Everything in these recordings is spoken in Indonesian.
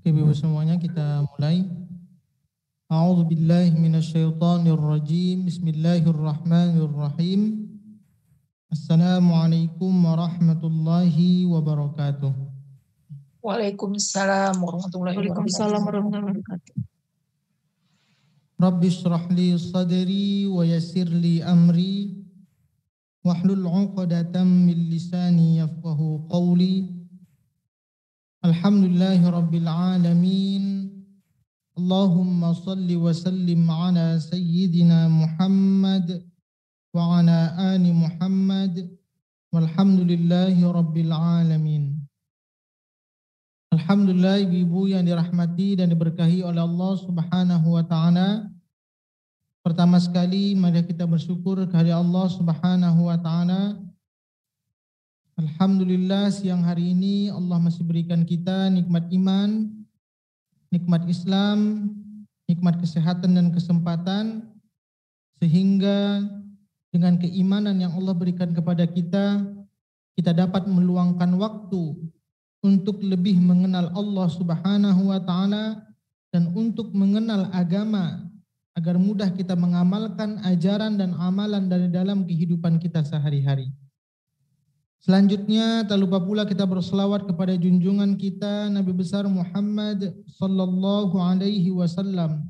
Oke, Ibu semuanya kita mulai. A'udzu billahi minasyaitonir rajim. Bismillahirrahmanirrahim. Assalamualaikum warahmatullahi wabarakatuh. Waalaikumsalam warahmatullahi Waalaikumsalam wabarakatuh. warahmatullahi wabarakatuh. Rabbi shrah li sadri wa yassir li amri wahlul 'uqdatam min lisani yafqahu qawli. Alhamdulillahi rabbil alamin. Allahumma salli wa sallim ala sayyidina Muhammad wa ala ali Muhammad walhamdulillahi rabbil alamin. Alhamdulillah, ibu-ibu yang dirahmati dan diberkahi oleh Allah Subhanahu wa taala. Pertama sekali mari kita bersyukur kepada Allah Subhanahu wa taala. Alhamdulillah, siang hari ini Allah masih berikan kita nikmat iman, nikmat Islam, nikmat kesehatan dan kesempatan, sehingga dengan keimanan yang Allah berikan kepada kita, kita dapat meluangkan waktu untuk lebih mengenal Allah Subhanahu wa taala dan untuk mengenal agama agar mudah kita mengamalkan ajaran dan amalan dari dalam kehidupan kita sehari-hari. Selanjutnya tak lupa pula kita berselawat kepada junjungan kita Nabi besar Muhammad sallallahu alaihi wasallam.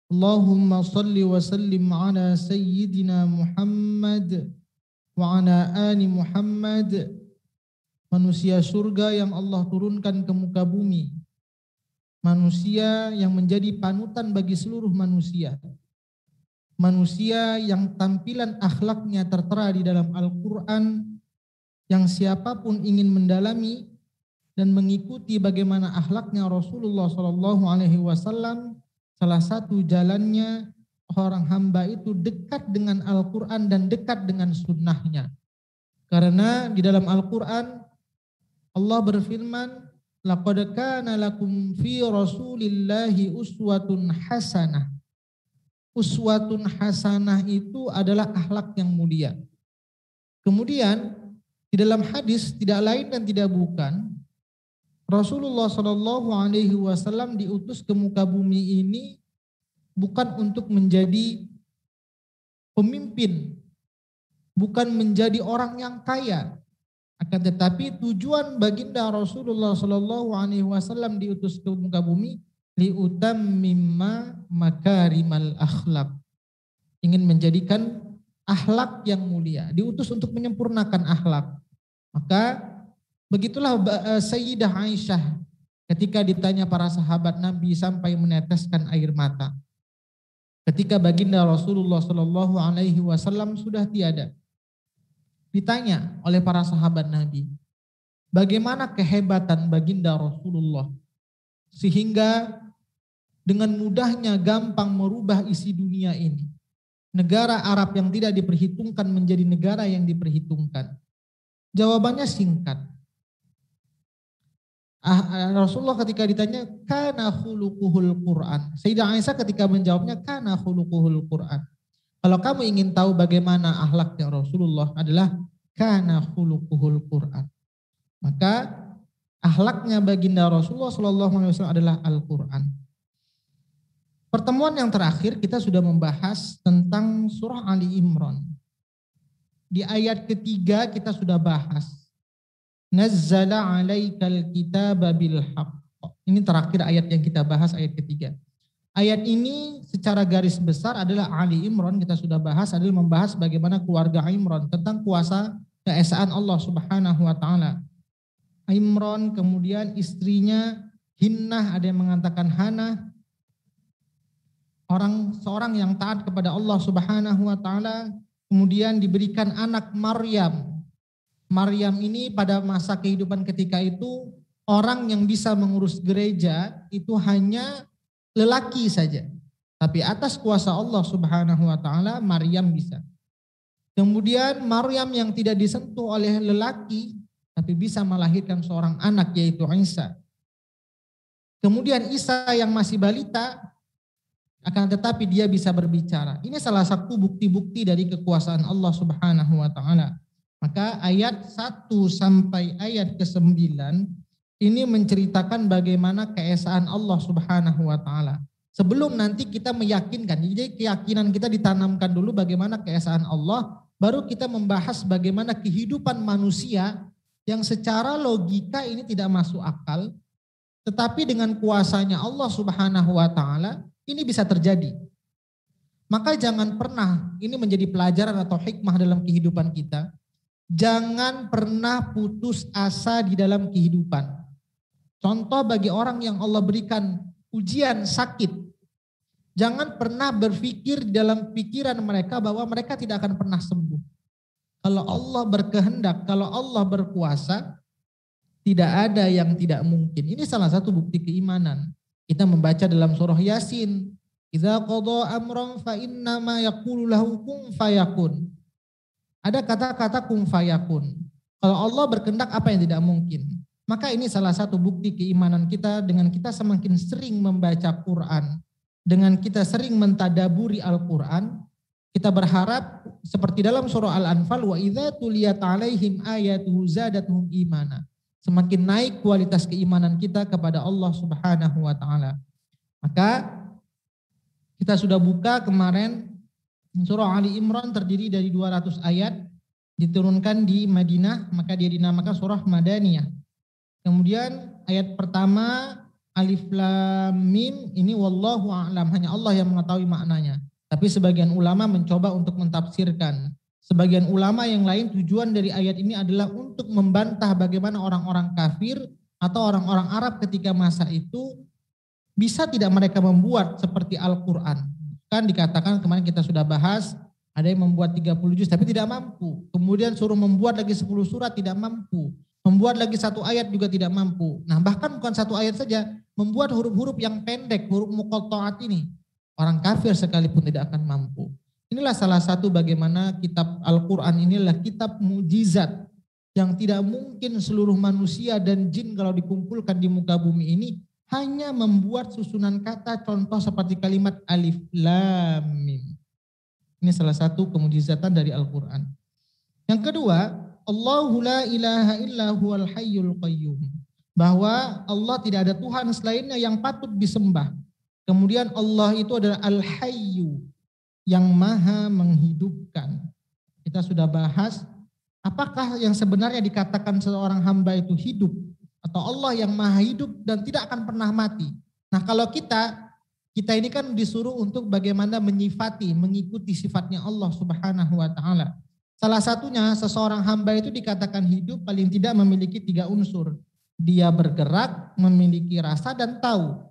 Allahumma salli wa sallim ala sayyidina Muhammad wa ala ali Muhammad. Manusia surga yang Allah turunkan ke muka bumi. Manusia yang menjadi panutan bagi seluruh manusia. Manusia yang tampilan akhlaknya tertera di dalam Al-Quran, yang siapapun ingin mendalami dan mengikuti bagaimana akhlaknya Rasulullah SAW, salah satu jalannya orang hamba itu dekat dengan Al-Quran dan dekat dengan sunnahnya. Karena di dalam Al-Quran Allah berfirman, laqad kana lakum fi rasulillahi uswatun hasanah. Uswatun hasanah itu adalah akhlak yang mulia. Kemudian di dalam hadis tidak lain dan tidak bukan, Rasulullah SAW diutus ke muka bumi ini bukan untuk menjadi pemimpin, bukan menjadi orang yang kaya, akan tetapi tujuan baginda Rasulullah SAW diutus ke muka bumi liutammimma makarimal akhlak, ingin menjadikan akhlak yang mulia, diutus untuk menyempurnakan akhlak. Maka begitulah Sayyidah Aisyah ketika ditanya para sahabat Nabi sampai meneteskan air mata. Ketika baginda Rasulullah SAW sudah tiada, ditanya oleh para sahabat Nabi, bagaimana kehebatan baginda Rasulullah sehingga dengan mudahnya gampang merubah isi dunia ini. Negara Arab yang tidak diperhitungkan menjadi negara yang diperhitungkan. Jawabannya singkat. Rasulullah ketika ditanya, kana khuluquhul Quran. Sayyidah Aisyah ketika menjawabnya, kana khuluquhul Quran. Kalau kamu ingin tahu bagaimana akhlaknya Rasulullah adalah kana khuluquhul Quran. Maka akhlaknya baginda Rasulullah SAW adalah Al-Quran. Pertemuan yang terakhir kita sudah membahas tentang surah Ali Imran. Di ayat ketiga kita sudah bahas. Nazzala alaikal kitaba bil haqq. Ini terakhir ayat yang kita bahas, ayat ketiga. Ayat ini secara garis besar adalah Ali Imran, kita sudah bahas, adalah membahas bagaimana keluarga Imran, tentang kuasa keesaan Allah Subhanahu wa taala. Imran, kemudian istrinya Hinnah, ada yang mengatakan Hana, seorang yang taat kepada Allah Subhanahu wa taala, kemudian diberikan anak Maryam. Maryam ini pada masa kehidupan ketika itu orang yang bisa mengurus gereja itu hanya lelaki saja. Tapi atas kuasa Allah Subhanahu wa taala Maryam bisa. Kemudian Maryam yang tidak disentuh oleh lelaki tapi bisa melahirkan seorang anak yaitu Isa. Kemudian Isa yang masih balita akan tetapi dia bisa berbicara. Ini salah satu bukti-bukti dari kekuasaan Allah Subhanahu wa taala. Maka ayat 1 sampai ayat ke-9 Ini menceritakan bagaimana keesaan Allah Subhanahu wa taala. Sebelum nanti kita meyakinkan, jadi keyakinan kita ditanamkan dulu bagaimana keesaan Allah, baru kita membahas bagaimana kehidupan manusia yang secara logika ini tidak masuk akal, tetapi dengan kuasanya Allah Subhanahu wa taala ini bisa terjadi. Maka jangan pernah, ini menjadi pelajaran atau hikmah dalam kehidupan kita, jangan pernah putus asa di dalam kehidupan. Contoh bagi orang yang Allah berikan ujian sakit, jangan pernah berpikir di dalam pikiran mereka bahwa mereka tidak akan pernah sembuh. Kalau Allah berkehendak, kalau Allah berkuasa, tidak ada yang tidak mungkin. Ini salah satu bukti keimanan. Kita membaca dalam surah Yasin, "Idza qada amran fa innama yaqulu lahu kun fayakun." Ada kata-kata kun fayakun. Kalau Allah berkehendak, apa yang tidak mungkin? Maka ini salah satu bukti keimanan kita dengan kita semakin sering membaca Quran, dengan kita sering mentadaburi Al-Quran, kita berharap seperti dalam surah Al-Anfal, wa idza tuliyat alaihim ayatuhu zadatuhum imana. Semakin naik kualitas keimanan kita kepada Allah Subhanahu wa taala. Maka kita sudah buka kemarin surah Ali Imran terdiri dari 200 ayat, diturunkan di Madinah, maka dia dinamakan surah Madaniyah. Kemudian ayat pertama Alif Lam Mim ini wallahu a'lam, hanya Allah yang mengetahui maknanya. Tapi sebagian ulama mencoba untuk mentafsirkan. Sebagian ulama yang lain tujuan dari ayat ini adalah untuk membantah bagaimana orang-orang kafir atau orang-orang Arab ketika masa itu bisa tidak mereka membuat seperti Al-Quran. Kan dikatakan kemarin kita sudah bahas, ada yang membuat 30 juz tapi tidak mampu. Kemudian suruh membuat lagi 10 surat tidak mampu. Membuat lagi 1 ayat juga tidak mampu. Nah bahkan bukan 1 ayat saja, membuat huruf-huruf yang pendek, huruf muqatta'at ini, orang kafir sekalipun tidak akan mampu. Inilah salah satu bagaimana kitab Al-Quran inilah kitab mukjizat yang tidak mungkin seluruh manusia dan jin kalau dikumpulkan di muka bumi ini hanya membuat susunan kata contoh seperti kalimat Alif Lam Mim. Ini salah satu kemukjizatan dari Al-Quran. Yang kedua, Allahu la ilaha illa huwal hayyul qayyum. Bahwa Allah tidak ada Tuhan selainnya yang patut disembah. Kemudian Allah itu adalah Al-Hayyu, yang maha menghidupkan. Kita sudah bahas apakah yang sebenarnya dikatakan seorang hamba itu hidup, atau Allah yang maha hidup dan tidak akan pernah mati. Nah kalau kita ini kan disuruh untuk bagaimana menyifati, mengikuti sifatnya Allah Subhanahu wa taala. Salah satunya seseorang hamba itu dikatakan hidup paling tidak memiliki 3 unsur. Dia bergerak, memiliki rasa dan tahu.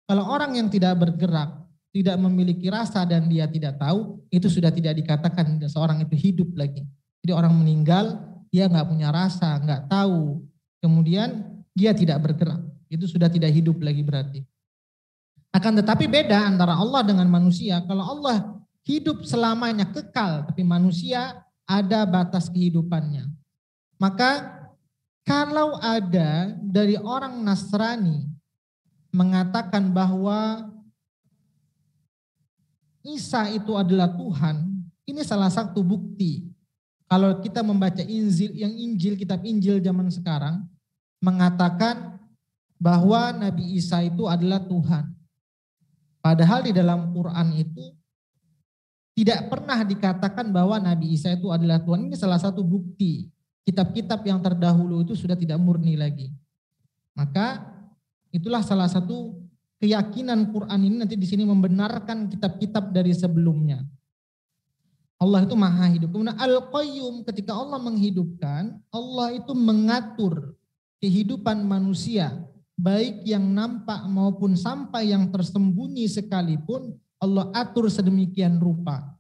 Kalau orang yang tidak bergerak, tidak memiliki rasa dan dia tidak tahu, itu sudah tidak dikatakan seorang itu hidup lagi. Jadi orang meninggal, dia nggak punya rasa, nggak tahu. Kemudian dia tidak bergerak. Itu sudah tidak hidup lagi berarti. Akan tetapi beda antara Allah dengan manusia. Kalau Allah hidup selamanya kekal, tapi manusia ada batas kehidupannya. Maka kalau ada dari orang Nasrani mengatakan bahwa Isa itu adalah Tuhan, ini salah satu bukti. Kalau kita membaca Injil, kitab Injil zaman sekarang mengatakan bahwa Nabi Isa itu adalah Tuhan. Padahal di dalam Quran itu tidak pernah dikatakan bahwa Nabi Isa itu adalah Tuhan. Ini salah satu bukti. Kitab-kitab yang terdahulu itu sudah tidak murni lagi. Maka itulah salah satu keyakinan Quran ini nanti di sini membenarkan kitab-kitab dari sebelumnya. Allah itu maha hidup. Kemudian Al-Qayyum, ketika Allah menghidupkan, Allah itu mengatur kehidupan manusia. Baik yang nampak maupun sampai yang tersembunyi sekalipun, Allah atur sedemikian rupa.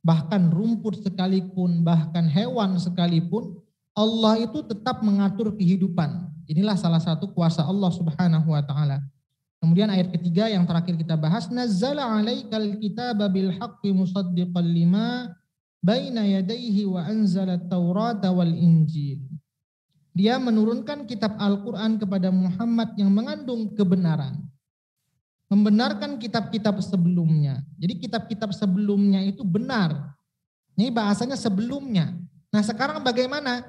Bahkan rumput sekalipun, bahkan hewan sekalipun, Allah itu tetap mengatur kehidupan. Inilah salah satu kuasa Allah Subhanahu wa taala. Kemudian ayat ketiga yang terakhir kita bahas, nazzala 'alaikal kitaba bil haqqi musaddiqan lima baina yadayhi wa anzala at-taurata wal injil. Dia menurunkan kitab Al-Qur'an kepada Muhammad yang mengandung kebenaran. Membenarkan kitab-kitab sebelumnya. Jadi kitab-kitab sebelumnya itu benar. Ini bahasanya sebelumnya. Nah sekarang bagaimana?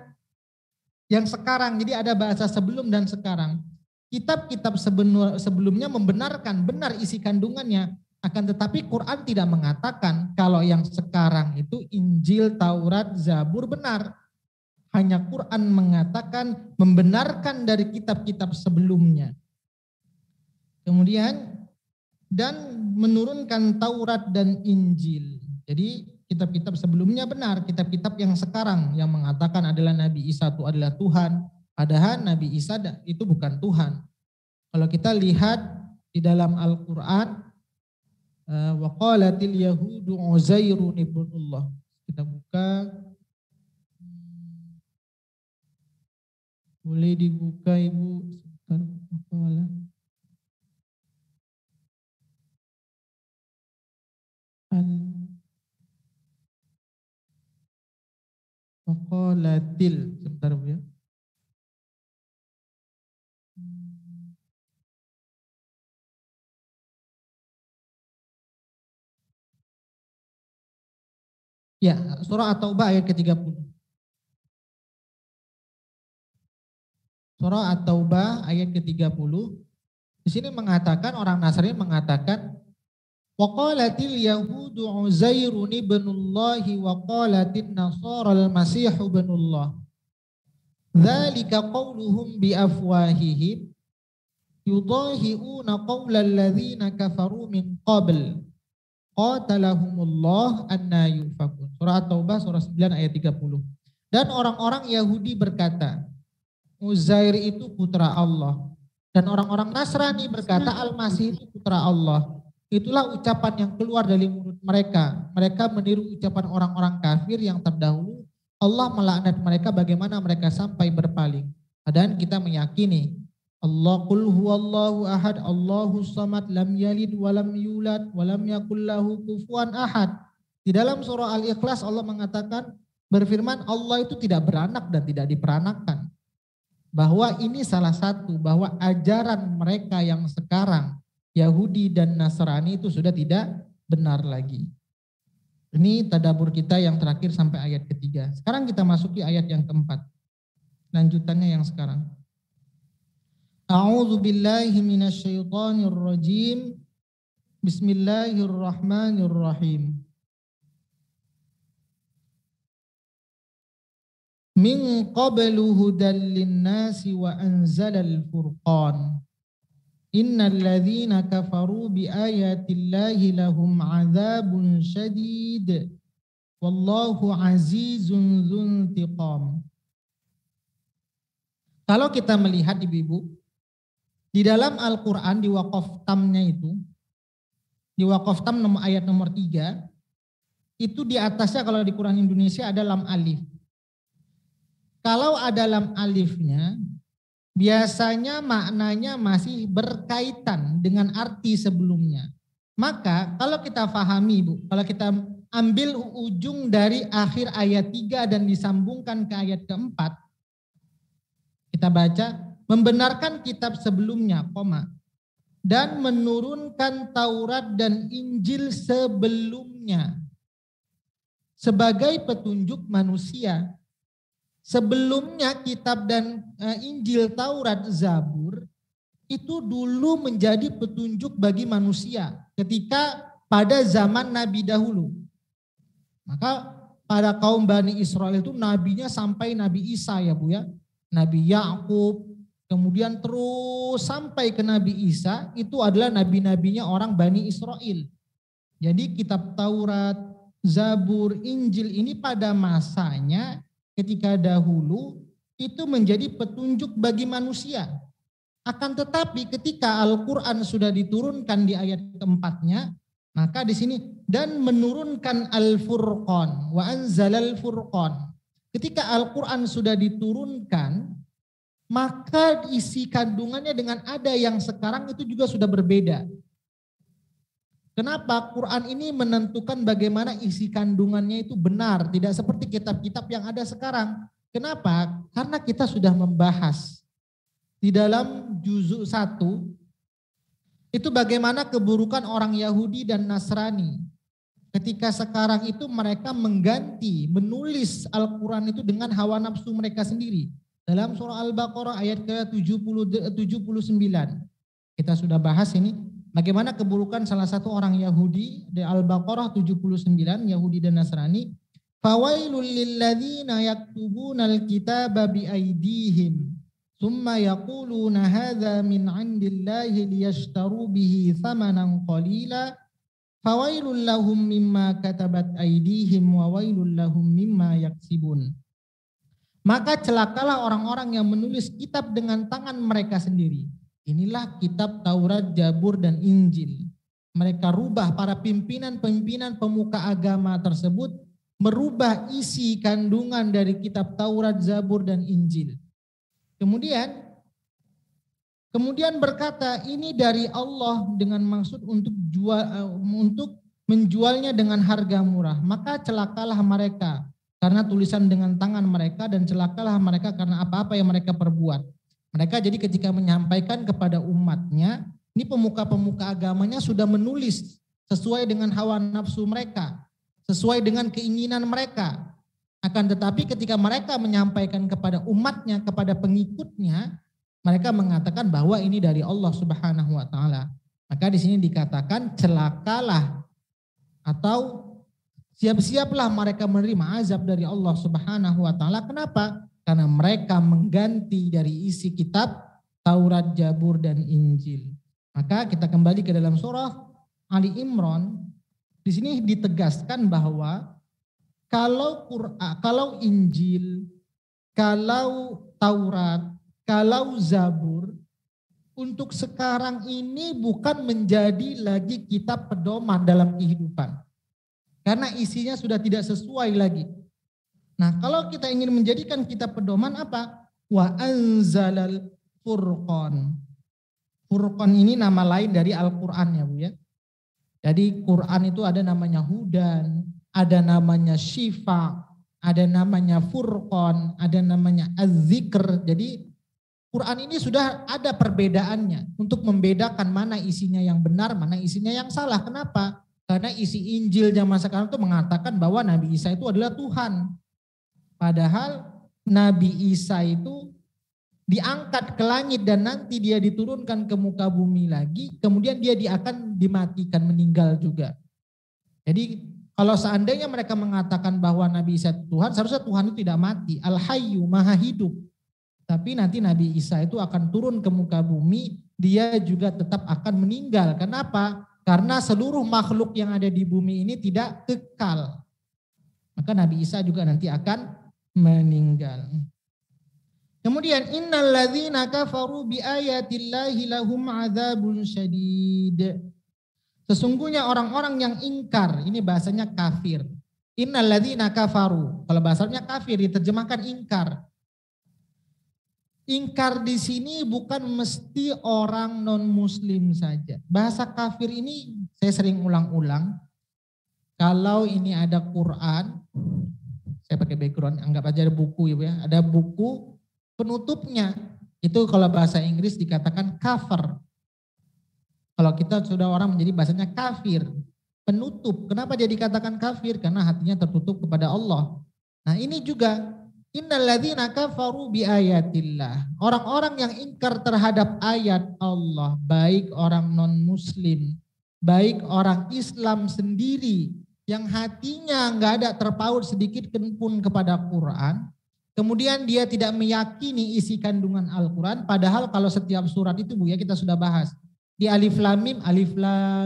yang sekarang. Jadi ada bahasa sebelum dan sekarang. Kitab-kitab sebelumnya membenarkan benar isi kandungannya, akan tetapi Quran tidak mengatakan kalau yang sekarang itu Injil, Taurat, Zabur benar. Hanya Quran mengatakan membenarkan dari kitab-kitab sebelumnya. Kemudian dan menurunkan Taurat dan Injil. Jadi kitab-kitab sebelumnya benar, kitab-kitab yang sekarang yang mengatakan adalah Nabi Isa itu adalah Tuhan, padahal Nabi Isa itu bukan Tuhan. Kalau kita lihat di dalam Al-Quran, wa qalatil yahudu Uzairun ibnullah. Kita buka, boleh dibuka Ibu. Waqalatil, sebentar Bu ya. Ya, surah At-Taubah ayat ke-30. Surah At-Taubah ayat ke-30. Di sini mengatakan, orang Nasrani mengatakan, waqalatil yahudu Uzairun ibnullahi wa qalatin nasara al-masihu ibnullah. Dzalika qauluhum bi afwahihim yudahi'una qaulal ladzina kafaru min qabl. Qatalahumullah anna yufakun. Surah At-Taubah surah 9 ayat 30. Dan orang-orang Yahudi berkata, Uzair itu putra Allah. Dan orang-orang Nasrani berkata Al-Masih itu putra Allah. Itulah ucapan yang keluar dari mulut mereka. Mereka meniru ucapan orang-orang kafir yang terdahulu. Allah melaknat mereka bagaimana mereka sampai berpaling. Dan kita meyakini Allah qul huwallahu ahad, Allahus samad, lam yalid walam yulad walam yakul lahu kufuwan ahad. Di dalam surah Al-Ikhlas Allah mengatakan, berfirman Allah itu tidak beranak dan tidak diperanakan. Bahwa ini salah satu, bahwa ajaran mereka yang sekarang Yahudi dan Nasrani itu sudah tidak benar lagi. Ini tadabbur kita yang terakhir sampai ayat ketiga. Sekarang kita masuki ayat yang keempat. Lanjutannya yang sekarang. A'udzu billahi minasyaitonir rajim. Bismillahirrahmanirrahim. Min qablu hudal linnasi wa anzalal furqan. Innal ladzina kafaru bi ayatillahi lahum adzabun syadid wallahu azizun dzuntiqam. Kalau kita melihat Ibu-ibu, di dalam Al-Qur'an di waqaf tamnya itu, di waqaf tam ayat nomor 3, itu di atasnya kalau di Quran Indonesia ada lam alif. Kalau ada lam alifnya, biasanya maknanya masih berkaitan dengan arti sebelumnya. Maka kalau kita pahami Bu, kalau kita ambil ujung dari akhir ayat 3 dan disambungkan ke ayat keempat, kita baca, membenarkan kitab sebelumnya, dan menurunkan Taurat dan Injil sebelumnya sebagai petunjuk manusia. Sebelumnya kitab dan Injil, Taurat, Zabur itu dulu menjadi petunjuk bagi manusia ketika pada zaman Nabi dahulu. Maka pada kaum Bani Israel itu nabinya sampai Nabi Isa ya Bu ya. Nabi Yakub, kemudian terus sampai ke Nabi Isa itu adalah nabi-nabinya orang Bani Israel. Jadi kitab Taurat, Zabur, Injil ini pada masanya ketika dahulu itu menjadi petunjuk bagi manusia. Akan tetapi ketika Al-Quran sudah diturunkan di ayat keempatnya, maka di sini dan menurunkan Al-Furqan wa anzalal Furqan. Ketika Al-Quran sudah diturunkan, maka isi kandungannya dengan ada yang sekarang itu juga sudah berbeda. Kenapa? Quran ini menentukan bagaimana isi kandungannya itu benar, tidak seperti kitab-kitab yang ada sekarang. Kenapa? Karena kita sudah membahas di dalam juzuk 1 itu bagaimana keburukan orang Yahudi dan Nasrani. Ketika sekarang itu mereka mengganti, menulis Al-Quran itu dengan hawa nafsu mereka sendiri. dalam surah Al-Baqarah ayat ke-79. Kita sudah bahas ini bagaimana keburukan salah satu orang Yahudi di Al-Baqarah 79, Yahudi dan Nasrani. Fawailul lilladzina yaktubunal kitaba biaydihim thumma yaquluna hadza min 'indillahi liyashtaru bihi thamanan qalila fawailul lahum mimma katabat aydihim wa wailul lahum mimma yaksibun. Maka celakalah orang-orang yang menulis kitab dengan tangan mereka sendiri. Inilah kitab Taurat, Zabur, dan Injil. Mereka rubah, para pimpinan-pimpinan pemuka agama tersebut merubah isi kandungan dari kitab Taurat, Zabur, dan Injil. Kemudian berkata, ini dari Allah dengan maksud untuk menjualnya dengan harga murah. Maka celakalah mereka karena tulisan dengan tangan mereka, dan celakalah mereka karena apa-apa yang mereka perbuat. Mereka jadi ketika menyampaikan kepada umatnya, ini pemuka-pemuka agamanya sudah menulis sesuai dengan hawa nafsu mereka, sesuai dengan keinginan mereka. Akan tetapi ketika mereka menyampaikan kepada umatnya, kepada pengikutnya, mereka mengatakan bahwa ini dari Allah Subhanahu wa taala. Maka di sini dikatakan celakalah atau siap-siaplah mereka menerima azab dari Allah Subhanahu wa taala. Kenapa? Karena mereka mengganti dari isi kitab Taurat, Zabur, dan Injil. Maka kita kembali ke dalam surah Ali Imran. Di sini ditegaskan bahwa kalau Quran, kalau Injil, kalau Taurat, kalau Zabur untuk sekarang ini bukan menjadi lagi kitab pedoman dalam kehidupan. Karena isinya sudah tidak sesuai lagi. Nah, kalau kita ingin menjadikan kitab pedoman apa? Wa anzalal furqan. Furqan ini nama lain dari Al-Qur'an ya Bu ya. Jadi Quran itu ada namanya hudan, ada namanya syifa, ada namanya furqan, ada namanya az-zikr. Jadi Quran ini sudah ada perbedaannya untuk membedakan mana isinya yang benar, mana isinya yang salah. Kenapa? Karena isi Injil zaman sekarang itu mengatakan bahwa Nabi Isa itu adalah Tuhan. Padahal Nabi Isa itu diangkat ke langit dan nanti dia diturunkan ke muka bumi lagi. Kemudian dia akan dimatikan, meninggal juga. Jadi kalau seandainya mereka mengatakan bahwa Nabi Isa itu Tuhan, seharusnya Tuhan itu tidak mati. Al-Hayyu, maha hidup. Tapi nanti Nabi Isa itu akan turun ke muka bumi, dia juga tetap akan meninggal. Kenapa? Karena seluruh makhluk yang ada di bumi ini tidak kekal. Maka Nabi Isa juga nanti akan meninggal. Kemudian innal ladzina kafaru bi ayatillahi lahum adzabun syadid. Sesungguhnya orang-orang yang ingkar, ini bahasanya kafir. Innal ladzina kafaru, kalau bahasanya kafir diterjemahkan ingkar. Ingkar di sini bukan mesti orang non-muslim saja. Bahasa kafir ini saya sering ulang-ulang. Kalau ini ada Quran, saya pakai background, anggap aja ada buku ya, ada buku penutupnya. Itu kalau bahasa Inggris dikatakan cover. Kalau kita sudah orang menjadi bahasanya kafir, penutup. Kenapa dia dikatakan kafir? Karena hatinya tertutup kepada Allah. Nah ini juga innalladzina kafaru bi ayatillah. Orang-orang yang ingkar terhadap ayat Allah, baik orang non-muslim, baik orang Islam sendiri yang hatinya enggak ada terpaut sedikit pun kepada Quran, kemudian dia tidak meyakini isi kandungan Al-Quran, padahal kalau setiap surat itu Bu ya kita sudah bahas. Di alif lam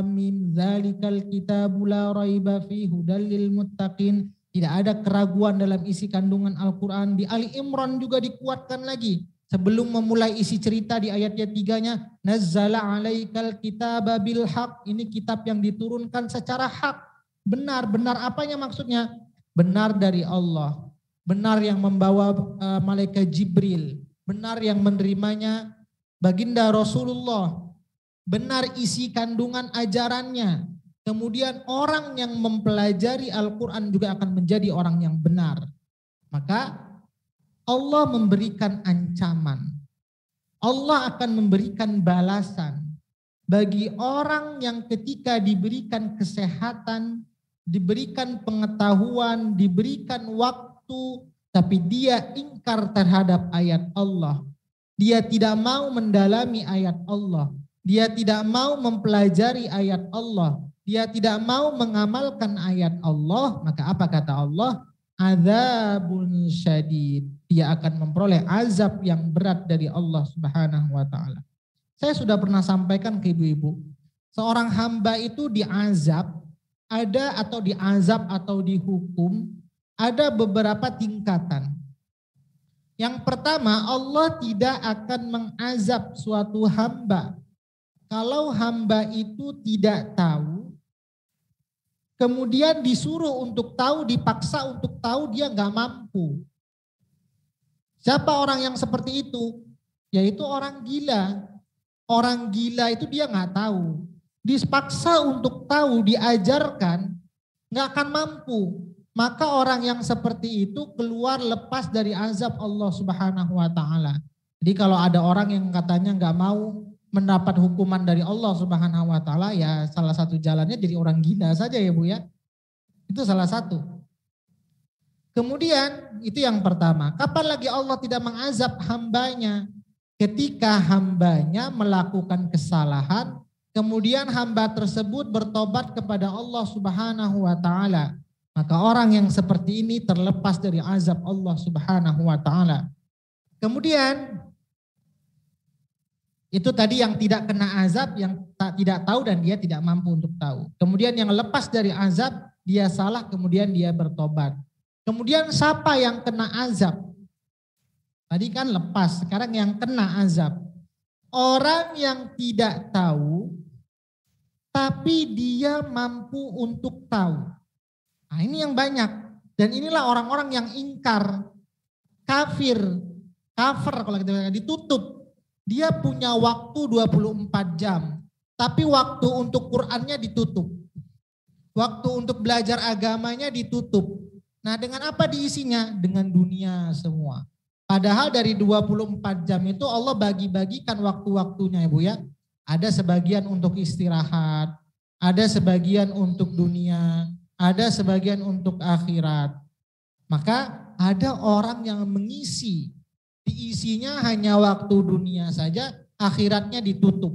mim zalikal kitabu la raiba fi hudal lil muttaqin. Tidak ada keraguan dalam isi kandungan Al-Quran. Di Ali Imran juga dikuatkan lagi. Sebelum memulai isi cerita di ayat 3-nya, nazzala alaikal kitaba bil haq. Ini kitab yang diturunkan secara hak. Benar, benar apanya maksudnya? Benar dari Allah. Benar yang membawa malaikat Jibril. Benar yang menerimanya baginda Rasulullah. Benar isi kandungan ajarannya. Kemudian orang yang mempelajari Al-Quran juga akan menjadi orang yang benar. Maka Allah memberikan ancaman. Allah akan memberikan balasan bagi orang yang ketika diberikan kesehatan, diberikan pengetahuan, diberikan waktu, tapi dia ingkar terhadap ayat Allah. Dia tidak mau mendalami ayat Allah. Dia tidak mau mempelajari ayat Allah. Dia tidak mau mengamalkan ayat Allah. Maka apa kata Allah? Adzabun syadid. Dia akan memperoleh azab yang berat dari Allah Subhanahu wa taala. Saya sudah pernah sampaikan ke ibu-ibu, seorang hamba itu diazab, ada atau diazab atau dihukum, ada beberapa tingkatan. Yang pertama, Allah tidak akan mengazab suatu hamba kalau hamba itu tidak tahu, kemudian disuruh untuk tahu, dipaksa untuk tahu, dia nggak mampu. Siapa orang yang seperti itu? Yaitu orang gila. Orang gila itu dia nggak tahu. Dipaksa untuk tahu, diajarkan, nggak akan mampu. Maka orang yang seperti itu keluar lepas dari azab Allah Subhanahu wa taala. Jadi kalau ada orang yang katanya nggak mau mendapat hukuman dari Allah Subhanahu wa taala, ya salah satu jalannya jadi orang gila saja ya Bu ya. Itu salah satu. Kemudian itu yang pertama. Kapan lagi Allah tidak mengazab hambanya? Ketika hambanya melakukan kesalahan, kemudian hamba tersebut bertobat kepada Allah Subhanahu wa taala. Maka orang yang seperti ini terlepas dari azab Allah Subhanahu wa taala. Kemudian itu tadi yang tidak kena azab, yang tidak tahu dan dia tidak mampu untuk tahu. Kemudian yang lepas dari azab, dia salah kemudian dia bertobat. Kemudian siapa yang kena azab? Tadi kan lepas, sekarang yang kena azab. Orang yang tidak tahu tapi dia mampu untuk tahu. Nah ini yang banyak. Dan inilah orang-orang yang ingkar, kafir kalau kita bilang ditutup. Dia punya waktu 24 jam. Tapi waktu untuk Qur'annya ditutup. Waktu untuk belajar agamanya ditutup. Nah dengan apa diisinya? Dengan dunia semua. Padahal dari 24 jam itu Allah bagi-bagikan waktu-waktunya ya Bu ya. Ada sebagian untuk istirahat. Ada sebagian untuk dunia. Ada sebagian untuk akhirat. Maka ada orang yang mengisi. Diisinya hanya waktu dunia saja, akhiratnya ditutup.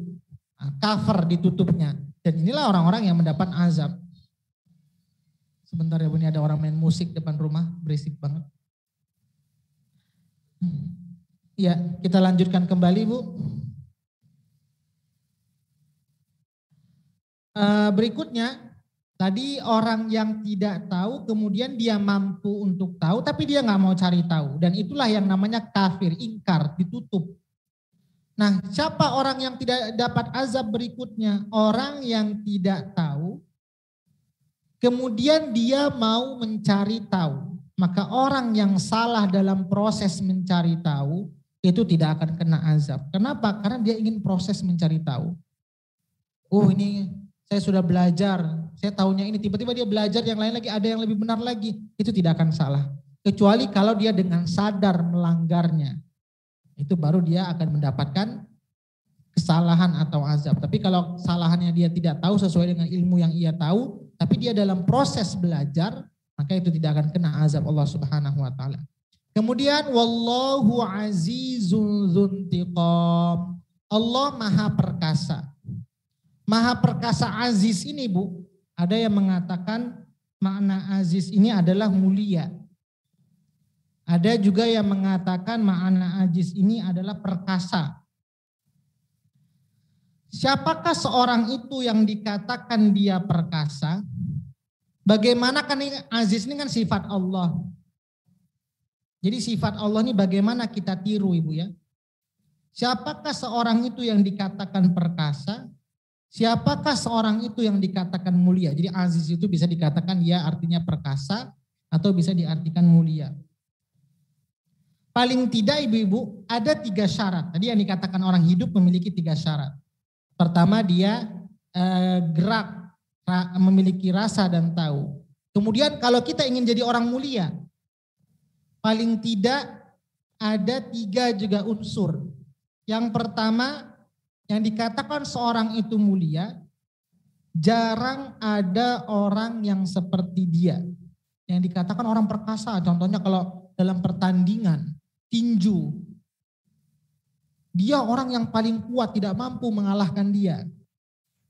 Cover ditutupnya. Dan inilah orang-orang yang mendapat azab. Sebentar ya Bu, ini ada orang main musik depan rumah, berisik banget. Ya, kita lanjutkan kembali Bu. Berikutnya, tadi orang yang tidak tahu kemudian dia mampu untuk tahu tapi dia nggak mau cari tahu. Dan itulah yang namanya kafir, ingkar, ditutup. Nah siapa orang yang tidak dapat azab berikutnya? Orang yang tidak tahu kemudian dia mau mencari tahu. Maka orang yang salah dalam proses mencari tahu itu tidak akan kena azab. Kenapa? Karena dia ingin proses mencari tahu. Oh ini saya sudah belajar, saya tahunya ini, tiba-tiba dia belajar yang lain lagi, ada yang lebih benar lagi, itu tidak akan salah. Kecuali kalau dia dengan sadar melanggarnya, itu baru dia akan mendapatkan kesalahan atau azab. Tapi kalau kesalahannya dia tidak tahu sesuai dengan ilmu yang ia tahu, tapi dia dalam proses belajar, maka itu tidak akan kena azab Allah Subhanahu wa taala. Kemudian wallahu azizun dzuntiqam. Allah Maha Perkasa. Maha Perkasa Aziz ini Bu, ada yang mengatakan makna Aziz ini adalah mulia. Ada juga yang mengatakan makna Aziz ini adalah perkasa. Siapakah seorang itu yang dikatakan dia perkasa? Bagaimana kan ini Aziz ini kan sifat Allah. Jadi sifat Allah ini bagaimana kita tiru Ibu ya. Siapakah seorang itu yang dikatakan perkasa? Siapakah seorang itu yang dikatakan mulia? Jadi aziz itu bisa dikatakan dia artinya perkasa atau bisa diartikan mulia. Paling tidak ibu-ibu ada 3 syarat. Tadi yang dikatakan orang hidup memiliki 3 syarat. Pertama dia gerak, memiliki rasa dan tahu. Kemudian kalau kita ingin jadi orang mulia, paling tidak ada 3 juga unsur. Yang pertama, yang dikatakan seorang itu mulia, jarang ada orang yang seperti dia. Yang dikatakan orang perkasa, contohnya kalau dalam pertandingan tinju, dia orang yang paling kuat, tidak mampu mengalahkan dia.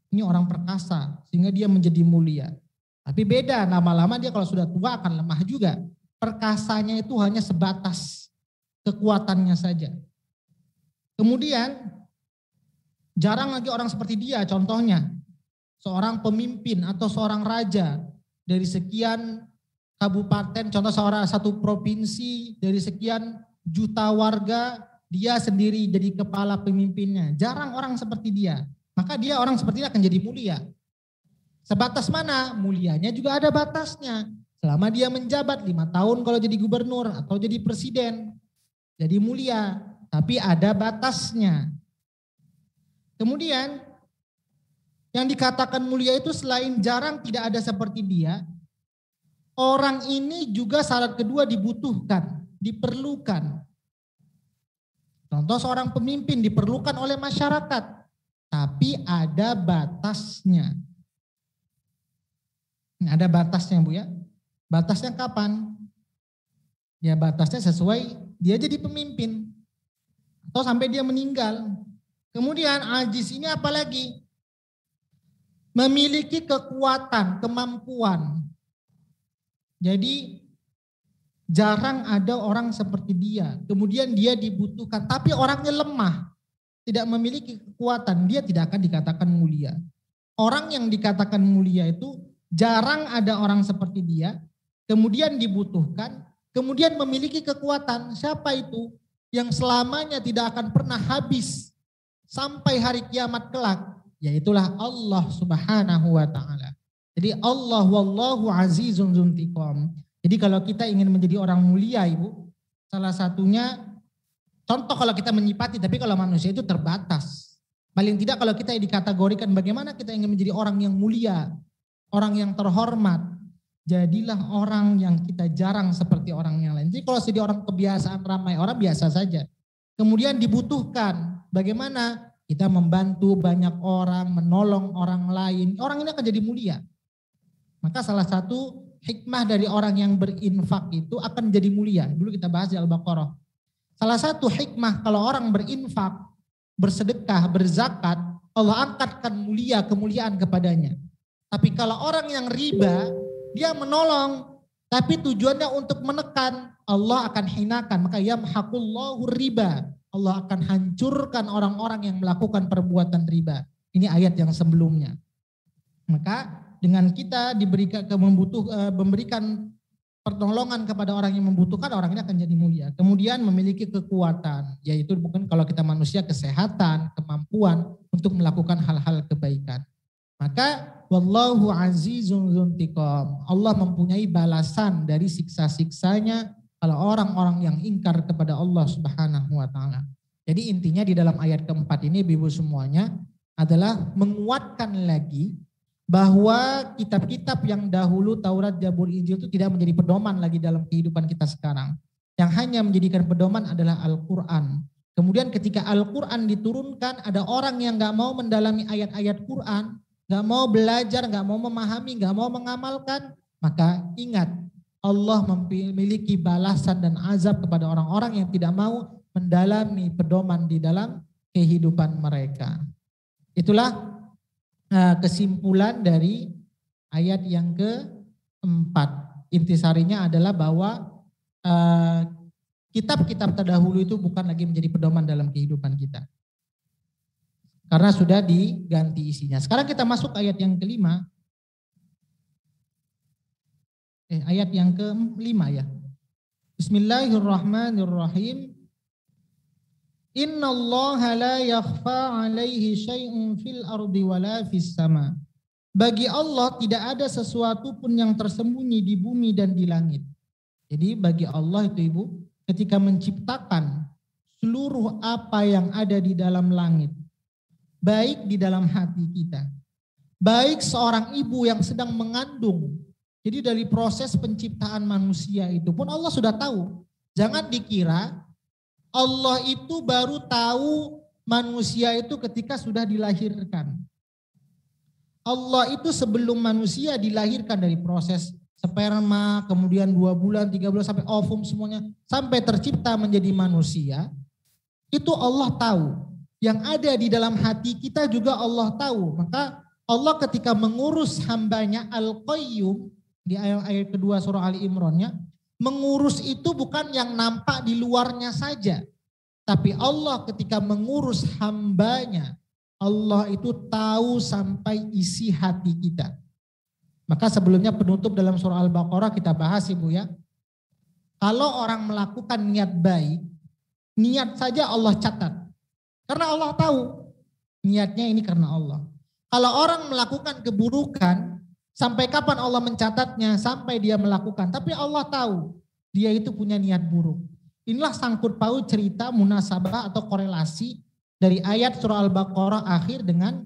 Ini orang perkasa sehingga dia menjadi mulia. Tapi beda, lama-lama dia kalau sudah tua akan lemah juga. Perkasanya itu hanya sebatas kekuatannya saja. Kemudian jarang lagi orang seperti dia, contohnya seorang pemimpin atau seorang raja dari sekian kabupaten, contoh satu provinsi dari sekian juta warga, dia sendiri jadi kepala pemimpinnya. Jarang orang seperti dia. Maka dia orang seperti ini akan jadi mulia. Sebatas mana? Mulianya juga ada batasnya. Selama dia menjabat 5 tahun kalau jadi gubernur atau jadi presiden, jadi mulia. Tapi ada batasnya. Kemudian yang dikatakan mulia itu selain jarang tidak ada seperti dia, orang ini juga syarat kedua dibutuhkan, diperlukan. Contoh seorang pemimpin diperlukan oleh masyarakat, tapi ada batasnya. Ada batasnya Bu ya. Batasnya kapan? Ya batasnya sesuai dia jadi pemimpin atau sampai dia meninggal. Kemudian ajiz ini apalagi? Memiliki kekuatan, kemampuan. Jadi jarang ada orang seperti dia. Kemudian dia dibutuhkan, tapi orangnya lemah, tidak memiliki kekuatan, dia tidak akan dikatakan mulia. Orang yang dikatakan mulia itu jarang ada orang seperti dia, kemudian dibutuhkan, kemudian memiliki kekuatan. Siapa itu? Yang selamanya tidak akan pernah habis sampai hari kiamat kelak, yaitulah Allah Subhanahu wa taala. Jadi Allah wallahu azizun dzuntiqam. Jadi kalau kita ingin menjadi orang mulia Ibu, salah satunya contoh kalau kita menyifati, tapi kalau manusia itu terbatas. Paling tidak kalau kita dikategorikan bagaimana kita ingin menjadi orang yang mulia, orang yang terhormat, jadilah orang yang kita jarang seperti orang yang lain. Jadi kalau jadi orang kebiasaan ramai orang biasa saja. Kemudian dibutuhkan bagaimana kita membantu banyak orang, menolong orang lain. Orang ini akan jadi mulia. Maka salah satu hikmah dari orang yang berinfak itu akan jadi mulia. Dulu kita bahas di Al-Baqarah. Salah satu hikmah kalau orang berinfak, bersedekah, berzakat, Allah angkatkan mulia, kemuliaan kepadanya. Tapi kalau orang yang riba, dia menolong, tapi tujuannya untuk menekan, Allah akan hinakan. Maka yamhaqullahu riba. Allah akan hancurkan orang-orang yang melakukan perbuatan riba. Ini ayat yang sebelumnya. Maka dengan kita memberikan pertolongan kepada orang yang membutuhkan, orang ini akan jadi mulia. Kemudian memiliki kekuatan, yaitu bukan kalau kita manusia kesehatan, kemampuan untuk melakukan hal-hal kebaikan. Maka wallahu azizun dzuntiqam. Allah mempunyai balasan dari siksa-siksanya kalau orang-orang yang ingkar kepada Allah Subhanahu wa taala. Jadi intinya di dalam ayat keempat ini Ibu semuanya adalah menguatkan lagi bahwa kitab-kitab yang dahulu Taurat, Zabur, Injil itu tidak menjadi pedoman lagi dalam kehidupan kita sekarang. Yang hanya menjadikan pedoman adalah Al-Quran. Kemudian ketika Al-Quran diturunkan, ada orang yang gak mau mendalami ayat-ayat Quran, gak mau belajar, gak mau memahami, gak mau mengamalkan, maka ingat Allah memiliki balasan dan azab kepada orang-orang yang tidak mau mendalami pedoman di dalam kehidupan mereka. Itulah kesimpulan dari ayat yang keempat. Intisarinya adalah bahwa kitab-kitab terdahulu itu bukan lagi menjadi pedoman dalam kehidupan kita. Karena sudah diganti isinya. Sekarang kita masuk ayat yang kelima. Ayat yang kelima ya. Bismillahirrahmanirrahim. Innallaha la yakhfa alaihi syai'un fil ardi wala fis sama. Bagi Allah tidak ada sesuatu pun yang tersembunyi di bumi dan di langit. Jadi bagi Allah itu Ibu, ketika menciptakan seluruh apa yang ada di dalam langit, baik di dalam hati kita, baik seorang ibu yang sedang mengandung. Jadi dari proses penciptaan manusia itu pun Allah sudah tahu. Jangan dikira Allah itu baru tahu manusia itu ketika sudah dilahirkan. Allah itu sebelum manusia dilahirkan dari proses sperma, kemudian 2 bulan, 3 bulan sampai ovum semuanya, sampai tercipta menjadi manusia, itu Allah tahu. Yang ada di dalam hati kita juga Allah tahu. Maka Allah ketika mengurus hambanya Al-Qayyum di ayat kedua surah Ali Imran-nya, mengurus itu bukan yang nampak di luarnya saja. Tapi Allah ketika mengurus hambanya, Allah itu tahu sampai isi hati kita. Maka sebelumnya penutup dalam surah Al-Baqarah kita bahas Ibu ya. Kalau orang melakukan niat baik, niat saja Allah catat. Karena Allah tahu niatnya ini karena Allah. Kalau orang melakukan keburukan, sampai kapan Allah mencatatnya? Sampai dia melakukan. Tapi Allah tahu dia itu punya niat buruk. Inilah sangkut paut cerita munasabah atau korelasi dari ayat surah Al-Baqarah akhir dengan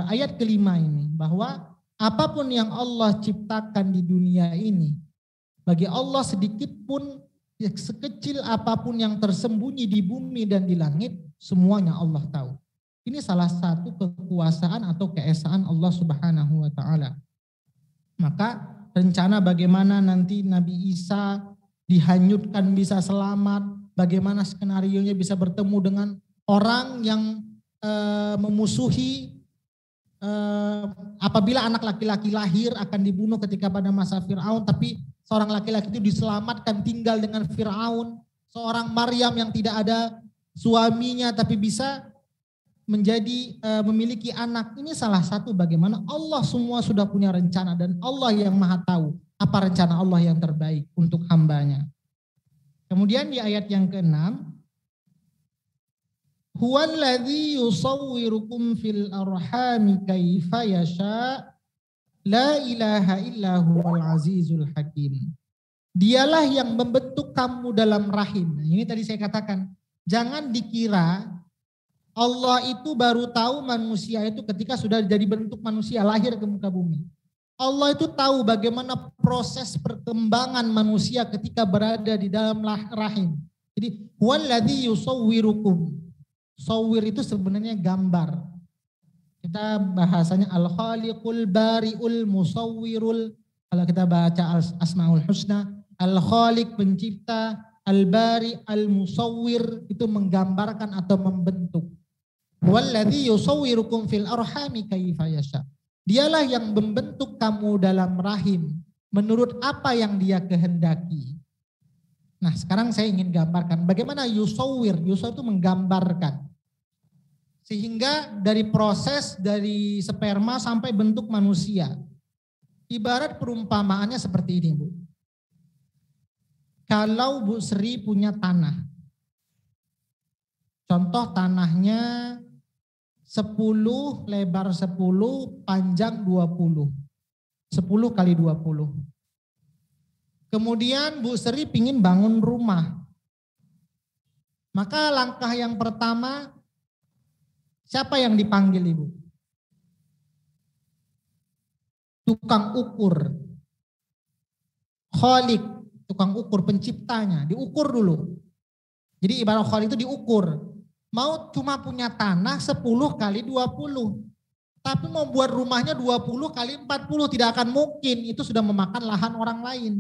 ayat kelima ini. Bahwa apapun yang Allah ciptakan di dunia ini, bagi Allah sedikit pun, sekecil apapun yang tersembunyi di bumi dan di langit, semuanya Allah tahu. Ini salah satu kekuasaan atau keesaan Allah Subhanahu wa taala. Maka rencana bagaimana nanti Nabi Isa dihanyutkan bisa selamat, bagaimana skenarionya bisa bertemu dengan orang yang memusuhi, apabila anak laki-laki lahir akan dibunuh ketika pada masa Fir'aun, tapi seorang laki-laki itu diselamatkan tinggal dengan Fir'aun, seorang Maryam yang tidak ada suaminya tapi bisa menjadi memiliki anak. Ini salah satu bagaimana Allah semua sudah punya rencana dan Allah yang maha tahu apa rencana Allah yang terbaik untuk hambanya. Kemudian di ayat yang ke-6, huwallazi yusawwirukum fil arhami kaifa yasha la ilaha illa huwal azizul hakim. Dialah yang membentuk kamu dalam rahim. Nah, ini tadi saya katakan, jangan dikira Allah itu baru tahu manusia itu ketika sudah jadi bentuk manusia, lahir ke muka bumi. Allah itu tahu bagaimana proses perkembangan manusia ketika berada di dalam rahim. Jadi huwallazi yusawwirukum. Sawwir itu sebenarnya gambar. Kita bahasanya al-khaliqul bari'ul musawwirul. Kalau kita baca Asmaul Husna, al-khaliq pencipta, al-bari al-musawwir itu menggambarkan atau membentuk. Walladzi yusawwirukum fil arhami kaifa yasha. Dialah yang membentuk kamu dalam rahim menurut apa yang dia kehendaki. Nah, sekarang saya ingin gambarkan bagaimana yusawwir. Yusawwir itu menggambarkan. Sehingga dari proses dari sperma sampai bentuk manusia. Ibarat perumpamaannya seperti ini, Bu. Kalau Bu Sri punya tanah. Contoh tanahnya 10, lebar 10, panjang 20. 10 kali 20. Kemudian Bu Sri pingin bangun rumah. Maka langkah yang pertama, siapa yang dipanggil Ibu? Tukang ukur. Khalik, tukang ukur, penciptanya. Diukur dulu. Jadi ibarat khalik itu diukur. Mau cuma punya tanah 10 kali 20. Tapi mau buat rumahnya 20 kali 40 tidak akan mungkin. Itu sudah memakan lahan orang lain.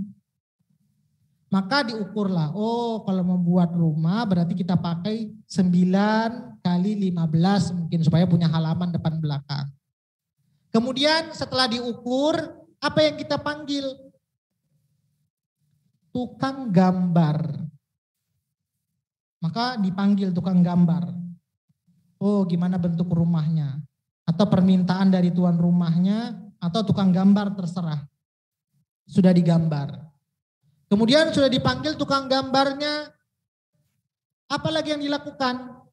Maka diukurlah, oh kalau mau buat rumah berarti kita pakai 9 kali 15 mungkin supaya punya halaman depan belakang. Kemudian setelah diukur, apa yang kita panggil? Tukang gambar. Maka dipanggil tukang gambar. Oh gimana bentuk rumahnya? Atau permintaan dari tuan rumahnya atau tukang gambar terserah. Sudah digambar. Kemudian sudah dipanggil tukang gambarnya, apa lagi yang dilakukan?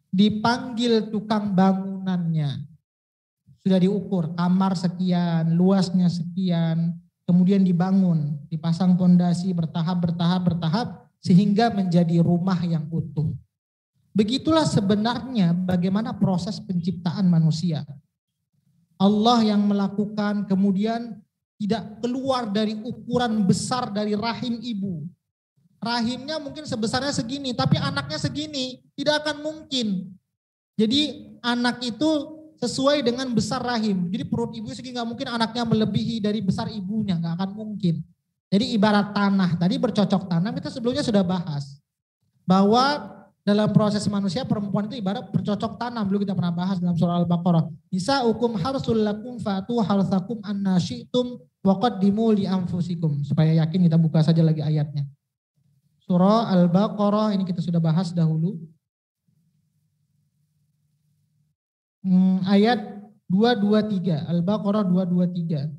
Dipanggil tukang bangunannya. Sudah diukur, kamar sekian, luasnya sekian, kemudian dibangun, dipasang pondasi bertahap, sehingga menjadi rumah yang utuh. Begitulah sebenarnya bagaimana proses penciptaan manusia. Allah yang melakukan, kemudian tidak keluar dari ukuran besar dari rahim ibu. Rahimnya mungkin sebesarnya segini, tapi anaknya segini, tidak akan mungkin. Jadi anak itu sesuai dengan besar rahim. Jadi perut ibu segi nggak mungkin anaknya melebihi dari besar ibunya, nggak akan mungkin. Jadi ibarat tanah, tadi bercocok tanam kita sebelumnya sudah bahas. Bahwa dalam proses manusia perempuan itu ibarat bercocok tanam, dulu kita pernah bahas dalam surah Al-Baqarah. Nisa'ukum harsul lakum fatu harsakum anna syi'tum wa qaddimu li anfusikum. Supaya yakin kita buka saja lagi ayatnya. Surah Al-Baqarah ini kita sudah bahas dahulu. Ayat 223, Al-Baqarah 223.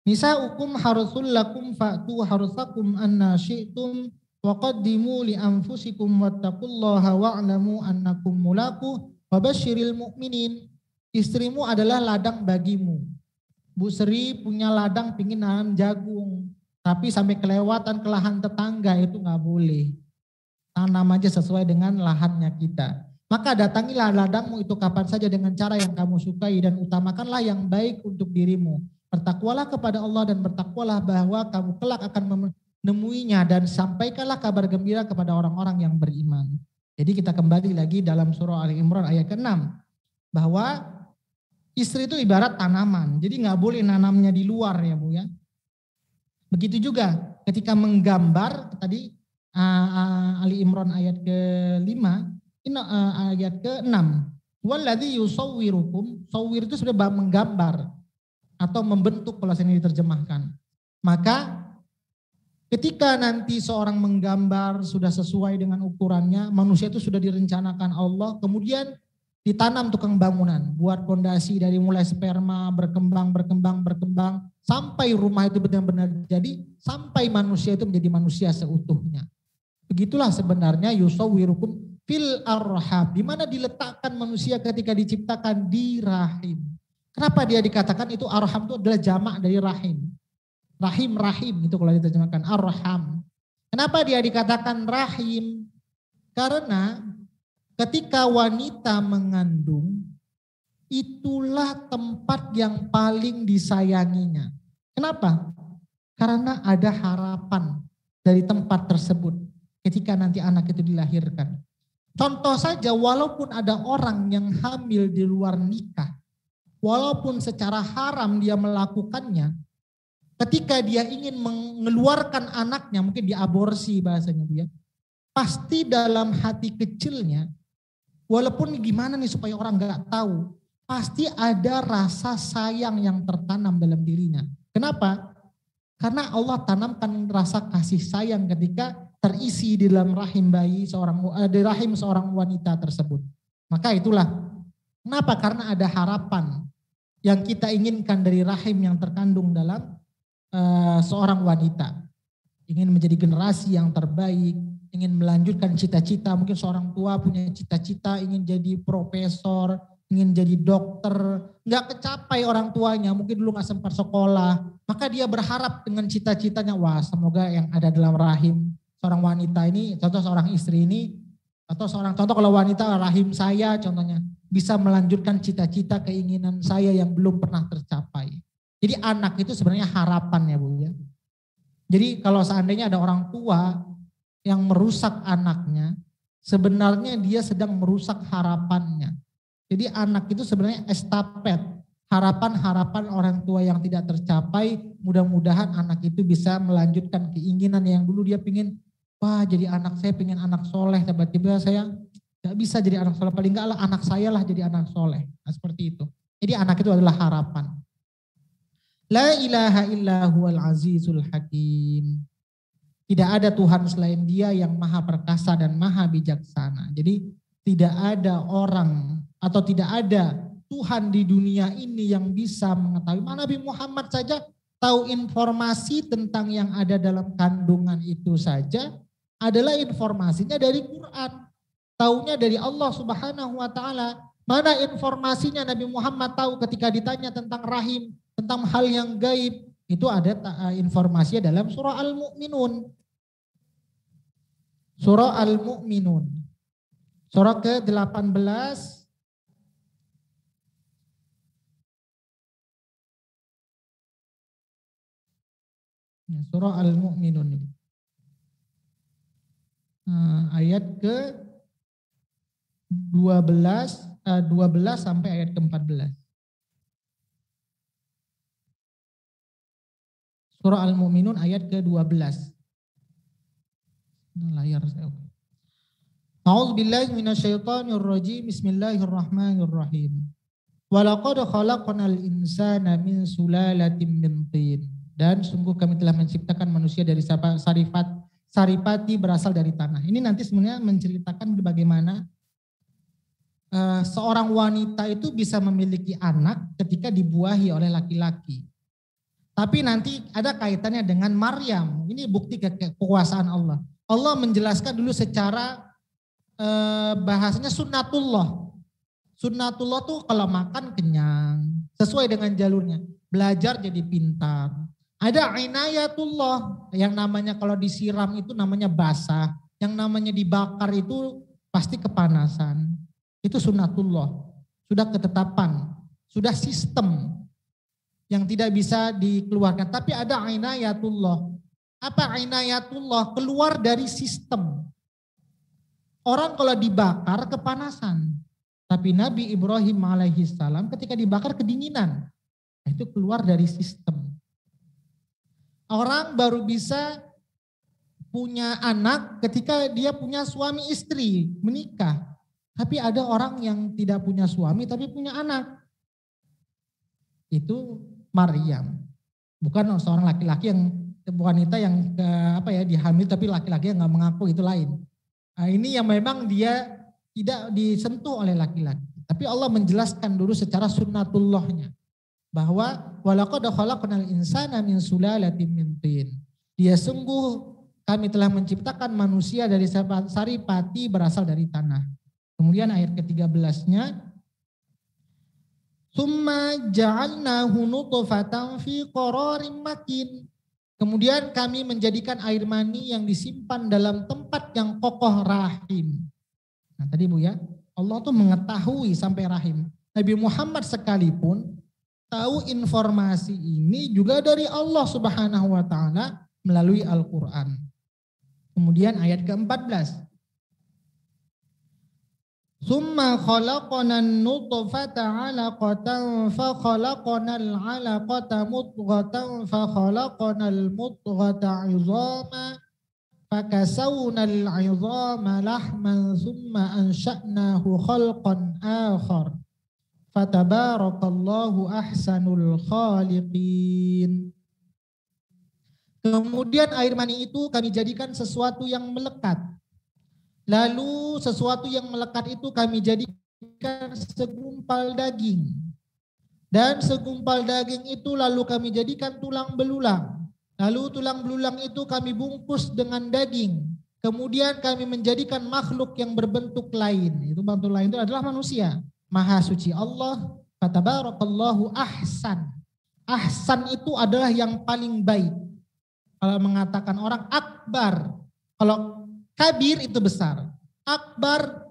Nisa'ukum harsul lakum fatu harsakum anna syi'tum wa qaddimu li anfusikum wattaqullaha wa'lamu annakum mulaquh wa basyiril mu'minin. Istrimu adalah ladang bagimu. Bu Sri punya ladang pingin nanam jagung, tapi sampai kelewatan ke lahan tetangga itu nggak boleh. Tanam aja sesuai dengan lahannya kita. Maka datangilah ladangmu itu kapan saja dengan cara yang kamu sukai dan utamakanlah yang baik untuk dirimu. Bertakwalah kepada Allah dan bertakwalah bahwa kamu kelak akan menemuinya dan sampaikanlah kabar gembira kepada orang-orang yang beriman. Jadi kita kembali lagi dalam surah Ali Imran ayat ke-6. Bahwa istri itu ibarat tanaman. Jadi nggak boleh nanamnya di luar ya Bu ya. Begitu juga ketika menggambar tadi Ali Imran ayat ke-5, ayat ke-6. Walladzi yusawwirukum, sawwir itu sudah menggambar atau membentuk kalau ini diterjemahkan. Maka ketika nanti seorang menggambar sudah sesuai dengan ukurannya, manusia itu sudah direncanakan Allah, kemudian ditanam tukang bangunan, buat fondasi dari mulai sperma berkembang, sampai rumah itu benar-benar jadi, sampai manusia itu menjadi manusia seutuhnya. Begitulah sebenarnya yusawwirukum fil arham, di mana diletakkan manusia ketika diciptakan di rahim. Kenapa dia dikatakan itu arham itu adalah jamak dari rahim. Rahim itu kalau diterjemahkan arham. Kenapa dia dikatakan rahim? Karena ketika wanita mengandung, itulah tempat yang paling disayanginya. Kenapa? Karena ada harapan dari tempat tersebut ketika nanti anak itu dilahirkan. Contoh saja, walaupun ada orang yang hamil di luar nikah, walaupun secara haram dia melakukannya, ketika dia ingin mengeluarkan anaknya, mungkin diaborsi bahasanya dia, pasti dalam hati kecilnya, walaupun gimana nih supaya orang gak tahu, pasti ada rasa sayang yang tertanam dalam dirinya. Kenapa? Karena Allah tanamkan rasa kasih sayang ketika terisi di dalam rahim bayi di rahim seorang wanita tersebut. Maka itulah kenapa? Karena ada harapan yang kita inginkan dari rahim yang terkandung dalam seorang wanita. Ingin menjadi generasi yang terbaik, ingin melanjutkan cita-cita. Mungkin seorang tua punya cita-cita ingin jadi profesor, ingin jadi dokter. Nggak kecapai orang tuanya, mungkin dulu nggak sempat sekolah. Maka dia berharap dengan cita-citanya, wah semoga yang ada dalam rahim seorang wanita ini, contoh seorang istri ini, atau contoh kalau wanita rahim saya contohnya, bisa melanjutkan cita-cita keinginan saya yang belum pernah tercapai. Jadi anak itu sebenarnya harapan ya Bu ya. Jadi kalau seandainya ada orang tua yang merusak anaknya, sebenarnya dia sedang merusak harapannya. Jadi anak itu sebenarnya estafet, harapan-harapan orang tua yang tidak tercapai, mudah-mudahan anak itu bisa melanjutkan keinginan yang dulu dia pingin, wah jadi anak saya pingin anak soleh, tiba-tiba saya gak bisa jadi anak soleh, paling enggak lah anak saya lah jadi anak soleh. Nah, seperti itu. Jadi anak itu adalah harapan. La ilaha illa huwal azizul hakim. Tidak ada Tuhan selain Dia yang maha perkasa dan maha bijaksana. Jadi tidak ada orang atau tidak ada Tuhan di dunia ini yang bisa mengetahui. Nabi Muhammad saja tahu informasi tentang yang ada dalam kandungan itu saja adalah informasinya dari Quran. Taunya dari Allah Subhanahu wa taala. Mana informasinya Nabi Muhammad tahu ketika ditanya tentang rahim, tentang hal yang gaib, itu ada informasi dalam surah Al-Mu'minun. Surah Al-Mu'minun. Surah ke-18 Surah Al-Mu'minun ini. Ayat ke-12 12 sampai ayat ke-14. Surah Al-Mu'minun ayat ke-12. Layar saya. A'udzubillahi minasyaitonir rajim. Bismillahirrahmanirrahim. Walaqad khalaqnal insana min sulalatin min tin. Dan sungguh kami telah menciptakan manusia dari saripati berasal dari tanah. Ini nanti sebenarnya menceritakan bagaimana seorang wanita itu bisa memiliki anak ketika dibuahi oleh laki-laki. Tapi nanti ada kaitannya dengan Maryam. Ini bukti kekuasaan Allah. Allah menjelaskan dulu secara bahasanya sunnatullah. Sunnatullah tuh kalau makan kenyang, sesuai dengan jalurnya. Belajar jadi pintar. Ada inayatullah, yang namanya kalau disiram itu namanya basah. Yang namanya dibakar itu pasti kepanasan. Itu sunnatullah. Sudah ketetapan, sudah sistem yang tidak bisa dikeluarkan. Tapi ada inayatullah. Apa inayatullah? Keluar dari sistem. Orang kalau dibakar kepanasan. Tapi Nabi Ibrahim alaihissalam ketika dibakar kedinginan. Itu keluar dari sistem. Orang baru bisa punya anak ketika dia punya suami istri, menikah. Tapi ada orang yang tidak punya suami tapi punya anak. Itu Maryam. Bukan seorang laki-laki yang wanita yang dihamil tapi laki-laki yang nggak mengaku, itu lain. Nah, ini yang memang dia tidak disentuh oleh laki-laki. Tapi Allah menjelaskan dulu secara sunnatullahnya. Bahwa walaqad khalaqnal insana min sulalatin min tin. Dia sungguh kami telah menciptakan manusia dari saripati berasal dari tanah. Kemudian ayat ke-13-nya, summa ja'alnahu nutfatan fi qararin makin. Kemudian kami menjadikan air mani yang disimpan dalam tempat yang kokoh rahim. Nah tadi Bu ya, Allah tuh mengetahui sampai rahim. Nabi Muhammad sekalipun tahu informasi ini juga dari Allah Subhanahu wa taala melalui Al-Qur'an. Kemudian ayat ke-14. Summa khalaqanan nutfata 'alaqatan fa khalaqanal 'alaqata mudghatan fa khalaqanal mudghata 'idhaman fakasawnal 'idhama lahman thumma ansha'nahu khalqan akhar fatabarakallahu ahsanul khaliqin. Kemudian air mani itu kami jadikan sesuatu yang melekat. Lalu sesuatu yang melekat itu kami jadikan segumpal daging. Dan segumpal daging itu lalu kami jadikan tulang belulang. Lalu tulang belulang itu kami bungkus dengan daging. Kemudian kami menjadikan makhluk yang berbentuk lain. Itu bentuk lain itu adalah manusia. Maha suci Allah, fatabarakallahu ahsan. Ahsan itu adalah yang paling baik. Kalau mengatakan orang akbar, kalau kabir itu besar. Akbar,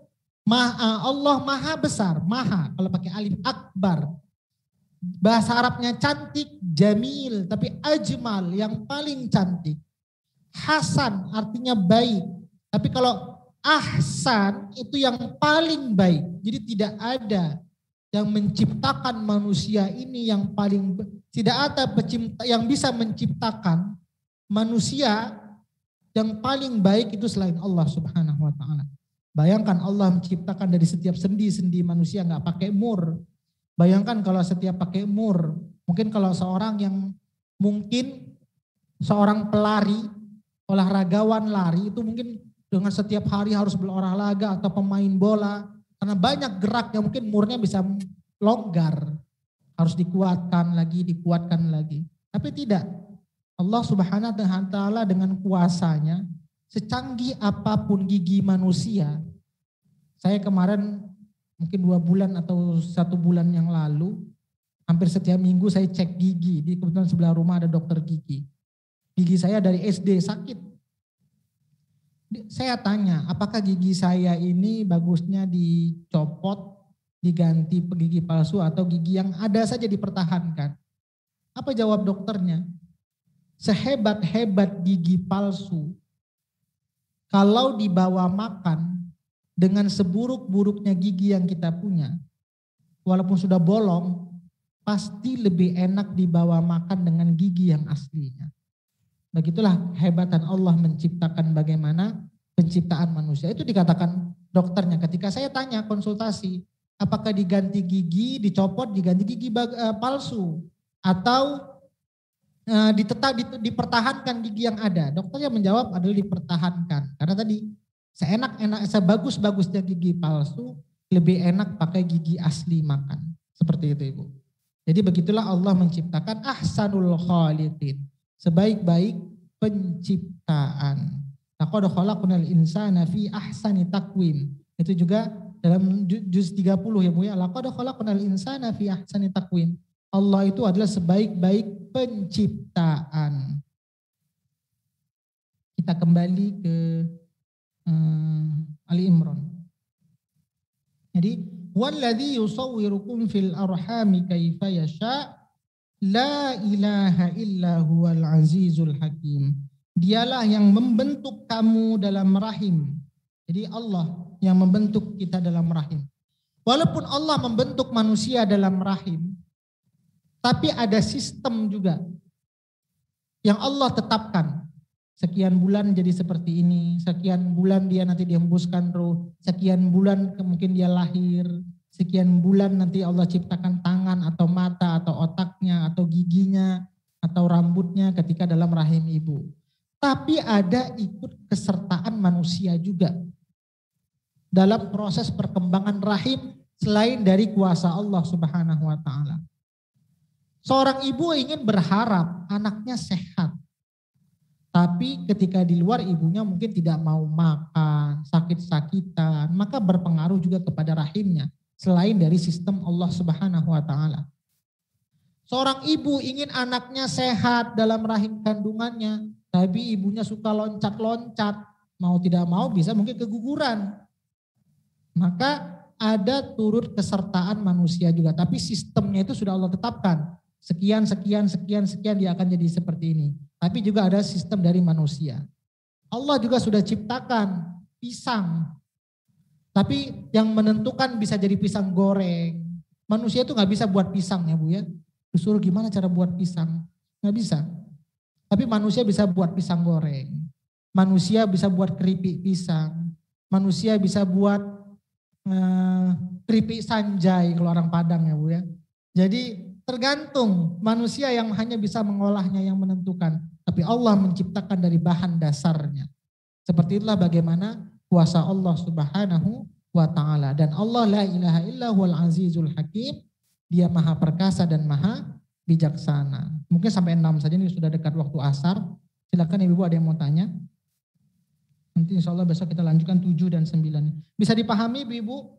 Allah maha besar, maha. Kalau pakai alif akbar. Bahasa Arabnya cantik, jamil. Tapi ajmal, yang paling cantik. Hasan artinya baik. Tapi kalau ahsan itu yang paling baik. Jadi tidak ada yang menciptakan manusia ini yang paling, tidak ada pencipta yang bisa menciptakan manusia yang paling baik itu selain Allah Subhanahu wa taala. Bayangkan Allah menciptakan dari setiap sendi-sendi manusia nggak pakai mur. Bayangkan kalau setiap pakai mur. Mungkin kalau seorang yang mungkin seorang pelari, olahragawan lari itu mungkin dengan setiap hari harus berolahraga atau pemain bola. Karena banyak gerak yang mungkin murnya bisa longgar. Harus dikuatkan lagi. Tapi tidak. Allah Subhanahu wa taala dengan kuasanya, secanggih apapun gigi manusia. Saya kemarin mungkin 2 bulan atau 1 bulan yang lalu, hampir setiap minggu saya cek gigi. Di kebetulan sebelah rumah ada dokter gigi. Gigi saya dari SD sakit. Saya tanya, apakah gigi saya ini bagusnya dicopot, diganti gigi palsu atau gigi yang ada saja dipertahankan? Apa jawab dokternya? Sehebat-hebat gigi palsu, kalau dibawa makan, dengan seburuk-buruknya gigi yang kita punya, walaupun sudah bolong, pasti lebih enak dibawa makan dengan gigi yang aslinya. Begitulah kehebatan Allah menciptakan bagaimana penciptaan manusia. Itu dikatakan dokternya ketika saya tanya konsultasi, apakah diganti gigi, dicopot, diganti gigi palsu, atau dipertahankan gigi yang ada. Dokternya menjawab adalah dipertahankan. Karena tadi sebagus-bagusnya gigi palsu, lebih enak pakai gigi asli makan. Seperti itu Ibu. Jadi begitulah Allah menciptakan ahsanul khaliqin. Sebaik-baik penciptaan. Laqad khalaqnal insana fi ahsani taqwim. Itu juga dalam juz 30 ya Bu ya. Laqad khalaqnal insana fi ahsani taqwim. Allah itu adalah sebaik-baik penciptaan. Kita kembali ke Ali Imran. Jadi walladzi yusawwirukum fil arhami kaifa yasha la ilaha illa huwal azizul hakim. Dialah yang membentuk kamu dalam rahim. Jadi Allah yang membentuk kita dalam rahim. Walaupun Allah membentuk manusia dalam rahim, tapi ada sistem juga yang Allah tetapkan. Sekian bulan jadi seperti ini, sekian bulan dia nanti dihembuskan ruh, sekian bulan mungkin dia lahir, sekian bulan nanti Allah ciptakan tangan atau mata atau otaknya atau giginya atau rambutnya ketika dalam rahim ibu. Tapi ada ikut kesertaan manusia juga dalam proses perkembangan rahim selain dari kuasa Allah Subhanahu wa taala. Seorang ibu ingin berharap anaknya sehat. Tapi ketika di luar ibunya mungkin tidak mau makan, sakit-sakitan, maka berpengaruh juga kepada rahimnya selain dari sistem Allah Subhanahu wa taala. Seorang ibu ingin anaknya sehat dalam rahim kandungannya, tapi ibunya suka loncat-loncat, mau tidak mau bisa mungkin keguguran. Maka ada turut kesertaan manusia juga, tapi sistemnya itu sudah Allah tetapkan. Sekian dia akan jadi seperti ini. Tapi juga ada sistem dari manusia. Allah juga sudah ciptakan pisang. Tapi yang menentukan bisa jadi pisang goreng. Manusia itu gak bisa buat pisang ya Bu ya. Disuruh gimana cara buat pisang. Gak bisa. Tapi manusia bisa buat pisang goreng. Manusia bisa buat keripik pisang. Manusia bisa buat keripik sanjay kalau orang Padang ya Bu ya. Jadi tergantung manusia yang hanya bisa mengolahnya yang menentukan. Tapi Allah menciptakan dari bahan dasarnya. Seperti itulah bagaimana kuasa Allah Subhanahu wa ta'ala. Dan Allah la ilaha illa huwal azizul hakim. Dia maha perkasa dan maha bijaksana. Mungkin sampai 6 saja, ini sudah dekat waktu asar. Silakan ibu ada yang mau tanya. Nanti insya Allah besok kita lanjutkan 7 dan 9. Bisa dipahami ibu-ibu?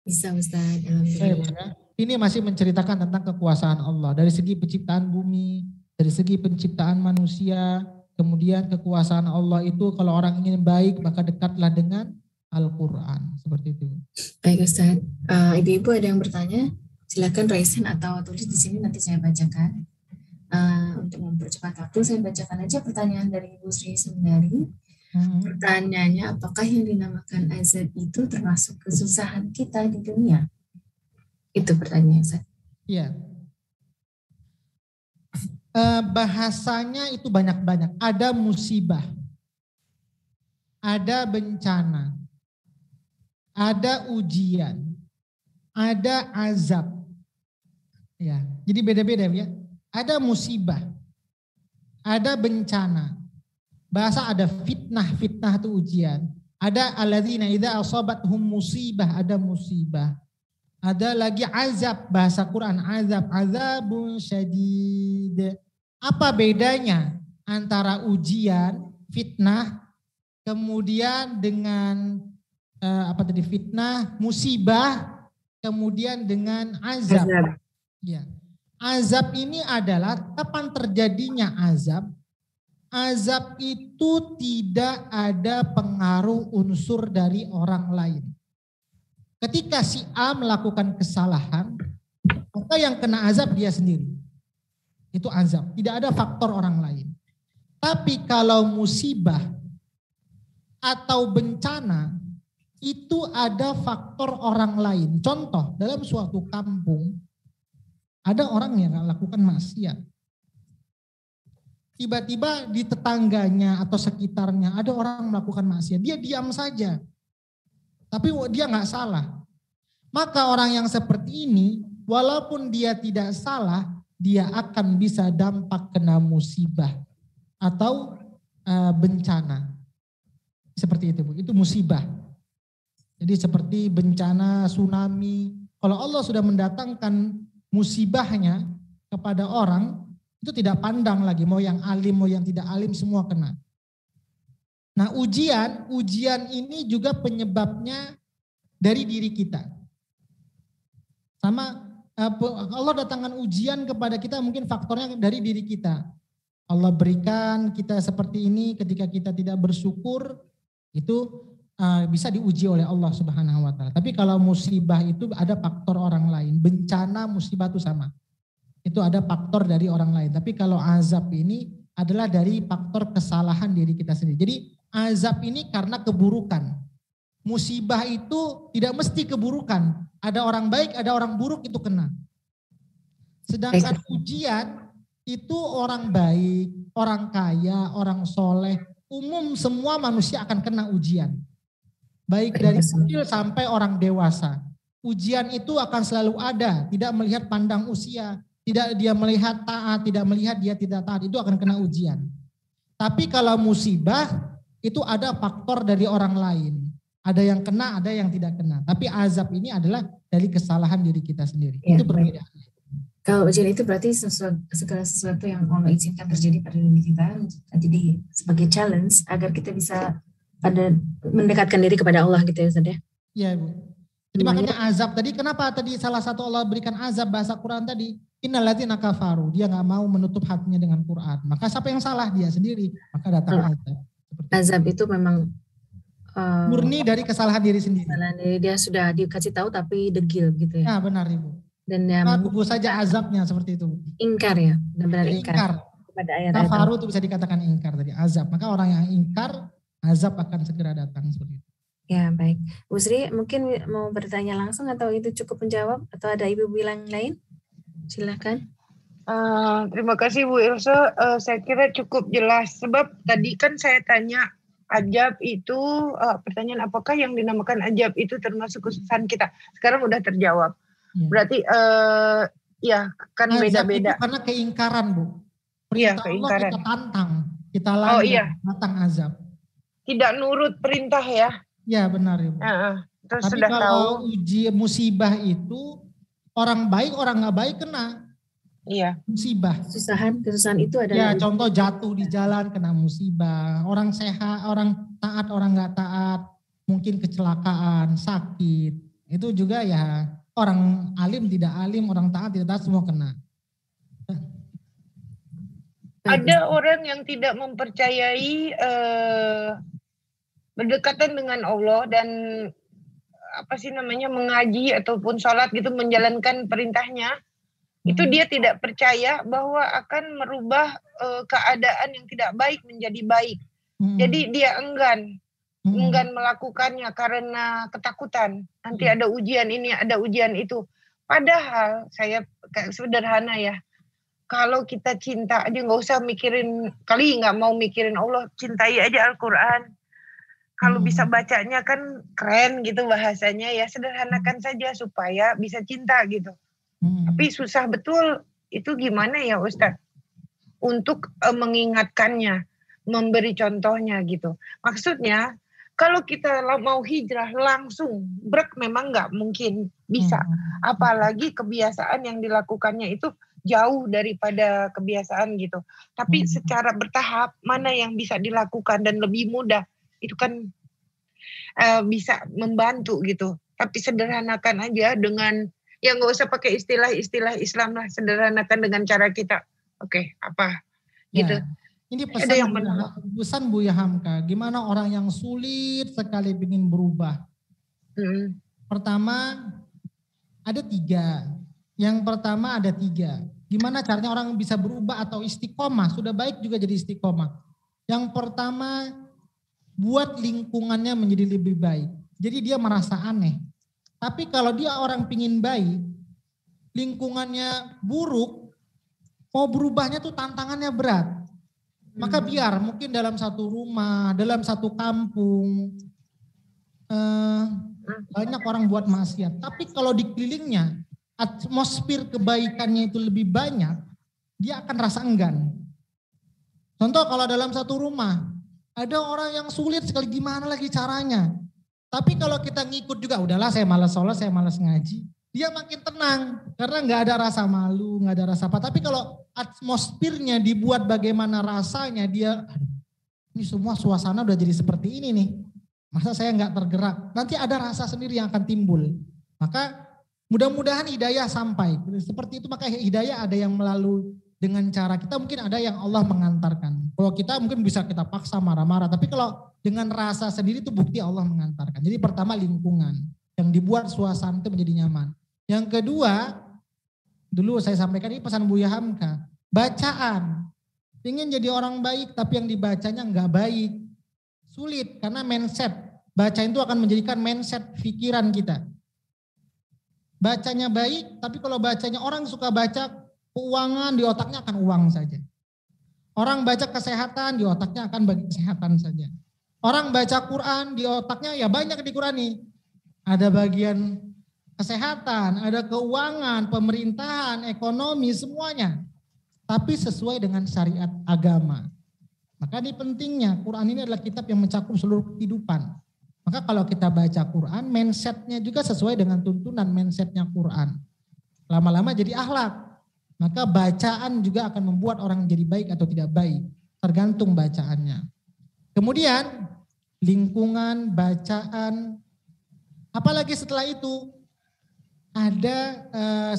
Bisa Ustaz. Alhamdulillah. Ini masih menceritakan tentang kekuasaan Allah. Dari segi penciptaan bumi, dari segi penciptaan manusia, kemudian kekuasaan Allah itu kalau orang ingin baik maka dekatlah dengan Al-Quran. Seperti itu. Baik Ustaz. Ibu-ibu ada yang bertanya? Silakan raise hand atau tulis di sini nanti saya bacakan. Untuk mempercepat waktu saya bacakan aja pertanyaan dari Ibu Sri Sundari. Pertanyaannya, apakah yang dinamakan azab itu termasuk kesusahan kita di dunia? Itu pertanyaan Ustaz. Iya. Bahasanya itu banyak-banyak. Ada musibah, ada bencana, ada ujian, ada azab. Ya, jadi beda-beda ya. Ada musibah, ada bencana. Bahasa ada fitnah itu ujian. Ada alladzina idza asabathum musibah, ada musibah. Ada lagi azab, bahasa Quran azabun syadid. Apa bedanya antara ujian, fitnah, kemudian dengan fitnah, musibah, kemudian dengan azab. Ya. Azab ini adalah kapan terjadinya azab? Azab itu tidak ada pengaruh unsur dari orang lain. Ketika si A melakukan kesalahan, maka yang kena azab dia sendiri. Itu azab, tidak ada faktor orang lain. Tapi kalau musibah atau bencana, itu ada faktor orang lain. Contoh, dalam suatu kampung ada orang yang lakukan maksiat. Tiba-tiba di tetangganya atau sekitarnya ada orang melakukan maksiat. Dia diam saja. Tapi dia nggak salah. Maka orang yang seperti ini, walaupun dia tidak salah, dia akan bisa dampak kena musibah atau bencana. Seperti itu, Bu. Itu musibah. Jadi seperti bencana, tsunami. Kalau Allah sudah mendatangkan musibahnya kepada orang, itu tidak pandang lagi, mau yang alim, mau yang tidak alim, semua kena. Nah ujian ini juga penyebabnya dari diri kita. Sama Allah datangkan ujian kepada kita, mungkin faktornya dari diri kita. Allah berikan kita seperti ini, ketika kita tidak bersyukur, itu bisa diuji oleh Allah Subhanahu wa Ta'ala. Tapi kalau musibah itu ada faktor orang lain, bencana, musibah itu sama. Itu ada faktor dari orang lain. Tapi kalau azab ini adalah dari faktor kesalahan diri kita sendiri. Jadi azab ini karena keburukan. Musibah itu tidak mesti keburukan. Ada orang baik, ada orang buruk itu kena. Sedangkan ujian itu orang baik, orang kaya, orang soleh, umum semua manusia akan kena ujian. Baik dari kecil sampai orang dewasa. Ujian itu akan selalu ada, tidak melihat pandang usia. Tidak dia melihat taat, tidak melihat dia tidak taat, itu akan kena ujian. Tapi kalau musibah, itu ada faktor dari orang lain. Ada yang kena, ada yang tidak kena. Tapi azab ini adalah dari kesalahan diri kita sendiri. Ya, itu berbeda. Kalau ujian itu berarti segala sesuatu yang Allah izinkan terjadi pada diri kita, jadi sebagai challenge agar kita bisa mendekatkan diri kepada Allah gitu ya Ustaz ya? Iya Bu. Jadi makanya azab tadi, kenapa tadi salah satu Allah berikan azab bahasa Quran tadi? Innalladzina kafaru, dia nggak mau menutup hatinya dengan Quran. Maka siapa yang salah? Dia sendiri. Maka datang azab. Azab itu memang murni dari kesalahan diri sendiri. Dia sudah dikasih tahu tapi degil gitu ya. Nah benar Ibu. Dan tunggu saja azabnya seperti itu. Ingkar ya, benar-benar ingkar. Kepada ayat-ayat. Kafaru itu bisa dikatakan ingkar tadi, azab. Maka orang yang ingkar, azab akan segera datang seperti itu. Ya baik. Bu Sri mungkin mau bertanya langsung atau itu cukup menjawab atau ada ibu bilang lain? Silakan. Terima kasih Bu Ilse. Saya kira cukup jelas. Sebab tadi kan saya tanya ajab itu, pertanyaan apakah yang dinamakan ajab itu termasuk kesusahan kita. Sekarang udah terjawab. Ya. Berarti ya kan beda-beda. Karena keingkaran Bu. Perintah keingkaran. Allah kita tantang. Kita langgar, datang azab. Tidak nurut perintah ya. Ya benar Ibu. Terus tapi sudah kalau tahu. uji musibah itu orang baik, orang nggak baik kena. Iya. Musibah. Kesusahan itu adalah. Ya contoh jatuh di jalan kena musibah. Orang sehat, orang taat, orang nggak taat. Mungkin kecelakaan, sakit. Itu juga ya orang alim, tidak alim, orang taat, tidak taat semua kena. Ada orang yang tidak mempercayai berdekatan dengan Allah dan mengaji ataupun sholat gitu, menjalankan perintahnya. Itu dia tidak percaya bahwa akan merubah keadaan yang tidak baik menjadi baik. Jadi dia enggan melakukannya karena ketakutan. Nanti ada ujian ini, ada ujian itu. Padahal saya sederhana ya. Kalau kita cinta aja nggak usah mikirin, kali nggak mau mikirin Allah, cintai aja Al-Quran. Kalau bisa bacanya kan keren gitu bahasanya ya, sederhanakan saja supaya bisa cinta gitu. Tapi susah betul, itu gimana ya Ustadz? Untuk mengingatkannya, memberi contohnya gitu. Maksudnya kalau kita mau hijrah langsung, memang nggak mungkin bisa. Apalagi kebiasaan yang dilakukannya itu jauh daripada kebiasaan gitu. Tapi secara bertahap, mana yang bisa dilakukan dan lebih mudah, itu kan bisa membantu gitu. Tapi sederhanakan aja dengan, ya nggak usah pakai istilah-istilah Islam lah, sederhanakan dengan cara kita. Oke, apa gitu. Ya, ini pesan Buya Hamka, gimana orang yang sulit sekali ingin berubah. Pertama, ada 3. Yang pertama ada 3. Gimana caranya orang bisa berubah atau istiqomah, sudah baik juga jadi istiqomah. Yang pertama, buat lingkungannya menjadi lebih baik. Jadi dia merasa aneh. Tapi kalau dia orang pingin baik, lingkungannya buruk, mau berubahnya tuh tantangannya berat. Maka biar mungkin dalam satu rumah, dalam satu kampung, banyak orang buat maksiat. Tapi kalau dikelilingnya, atmosfer kebaikannya itu lebih banyak, dia akan rasa enggan. Contoh kalau dalam satu rumah, ada orang yang sulit sekali, gimana lagi caranya. Tapi kalau kita ngikut juga, udahlah saya malas sholat, saya malas ngaji. Dia makin tenang, karena nggak ada rasa malu, nggak ada rasa apa. Tapi kalau atmosfernya dibuat bagaimana rasanya, dia, ini semua suasana udah jadi seperti ini nih. Masa saya nggak tergerak? Nanti ada rasa sendiri yang akan timbul. Maka mudah-mudahan hidayah sampai. Seperti itu, maka hidayah ada yang melalui dengan cara kita, mungkin ada yang Allah mengantarkan. Kalau kita mungkin bisa kita paksa marah-marah, tapi kalau dengan rasa sendiri itu bukti Allah mengantarkan. Jadi pertama lingkungan yang dibuat suasana itu menjadi nyaman. Yang kedua, dulu saya sampaikan ini pesan Buya Hamka, bacaan. Ingin jadi orang baik tapi yang dibacanya enggak baik. Sulit karena mindset. Baca itu akan menjadikan mindset pikiran kita. Bacanya baik, tapi kalau bacanya orang suka baca keuangan, di otaknya akan uang saja. Orang baca kesehatan, di otaknya akan bagi kesehatan saja. Orang baca Quran, di otaknya ya banyak di Quran nih. Ada bagian kesehatan, ada keuangan, pemerintahan, ekonomi, semuanya. Tapi sesuai dengan syariat agama. Maka ini pentingnya, Quran ini adalah kitab yang mencakup seluruh kehidupan. Maka kalau kita baca Quran, mindsetnya juga sesuai dengan tuntunan mindsetnya Quran. Lama-lama jadi akhlak. Maka bacaan juga akan membuat orang jadi baik atau tidak baik. Tergantung bacaannya. Kemudian lingkungan, bacaan. Apalagi setelah itu ada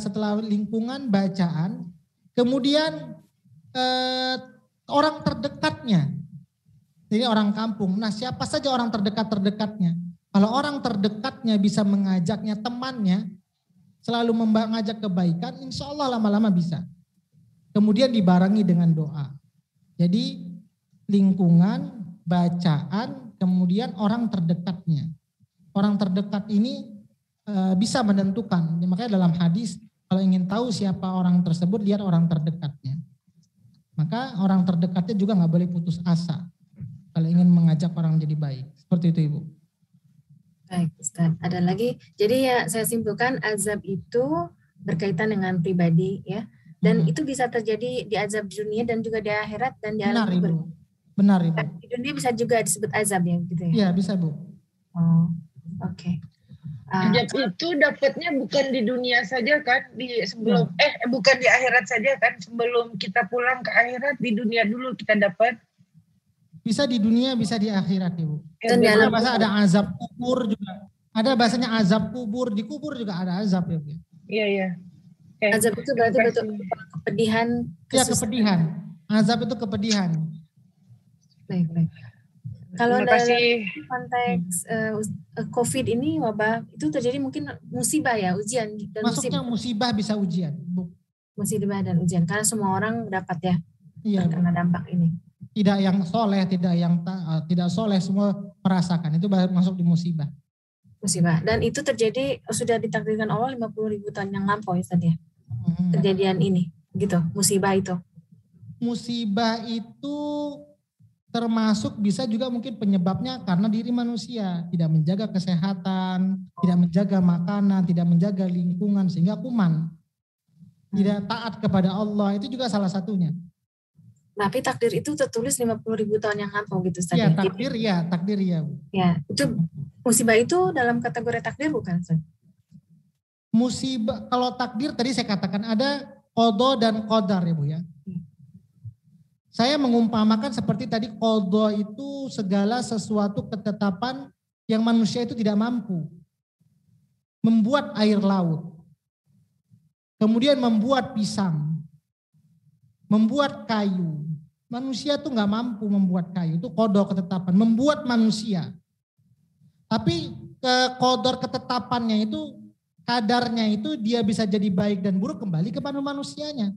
setelah lingkungan, bacaan. Kemudian orang terdekatnya. Jadi orang kampung. Nah siapa saja orang terdekat-terdekatnya. Kalau orang terdekatnya bisa mengajaknya, temannya selalu mengajak kebaikan, insya Allah lama-lama bisa. Kemudian dibarengi dengan doa. Jadi lingkungan, bacaan, kemudian orang terdekatnya. Orang terdekat ini bisa menentukan. Makanya dalam hadis, kalau ingin tahu siapa orang tersebut, lihat orang terdekatnya. Maka orang terdekatnya juga nggak boleh putus asa kalau ingin mengajak orang jadi baik. Seperti itu Ibu. Baik Ustaz, ada lagi. Jadi ya saya simpulkan azab itu berkaitan dengan pribadi ya. Dan itu bisa terjadi di azab di dunia dan juga di akhirat dan di alam kubur. Benar Ibu. Di dunia bisa juga disebut azab ya gitu ya? Iya bisa Bu. Oh, oke. Azab itu dapatnya bukan di dunia saja kan, di sebelum bukan di akhirat saja kan, sebelum kita pulang ke akhirat, di dunia dulu kita dapat. Bisa di dunia, bisa di akhirat Ibu. Dan ada bahasa ada azab kubur juga. Ada bahasanya azab kubur, di kubur juga ada azab ya Bu. Iya iya. Azab itu berarti betul kepedihan. Iya kepedihan. Azab itu kepedihan. Baik. Kalau dalam konteks COVID ini wabah itu terjadi mungkin musibah ya, ujian dan masuknya musibah bisa ujian, Bu. Musibah dan ujian karena semua orang dapat ya. Iya, karena dampak ini. Tidak yang soleh, tidak yang tidak soleh, semua merasakan itu masuk di musibah. Musibah dan itu terjadi sudah ditakdirkan Allah 50.000 tahun yang lampau ya tadi ya. Kejadian ini, gitu, musibah itu. Musibah itu termasuk bisa juga mungkin penyebabnya karena diri manusia tidak menjaga kesehatan, tidak menjaga makanan, tidak menjaga lingkungan sehingga kuman. Tidak taat kepada Allah, itu juga salah satunya. Tapi takdir itu tertulis 50.000 tahun yang lampau gitu Ustaz. Iya, takdir ya. Ya, itu musibah itu dalam kategori takdir bukan Ustaz? Musibah, kalau takdir tadi saya katakan ada qada dan qadar ya Bu ya. Saya mengumpamakan seperti tadi qada itu segala sesuatu ketetapan yang manusia itu tidak mampu. Membuat air laut. Kemudian membuat pisang. Membuat kayu. Manusia tuh nggak mampu membuat kayu. Itu qada ketetapan. Membuat manusia. Tapi qadar ketetapannya itu kadarnya itu dia bisa jadi baik dan buruk kembali kepada manusianya.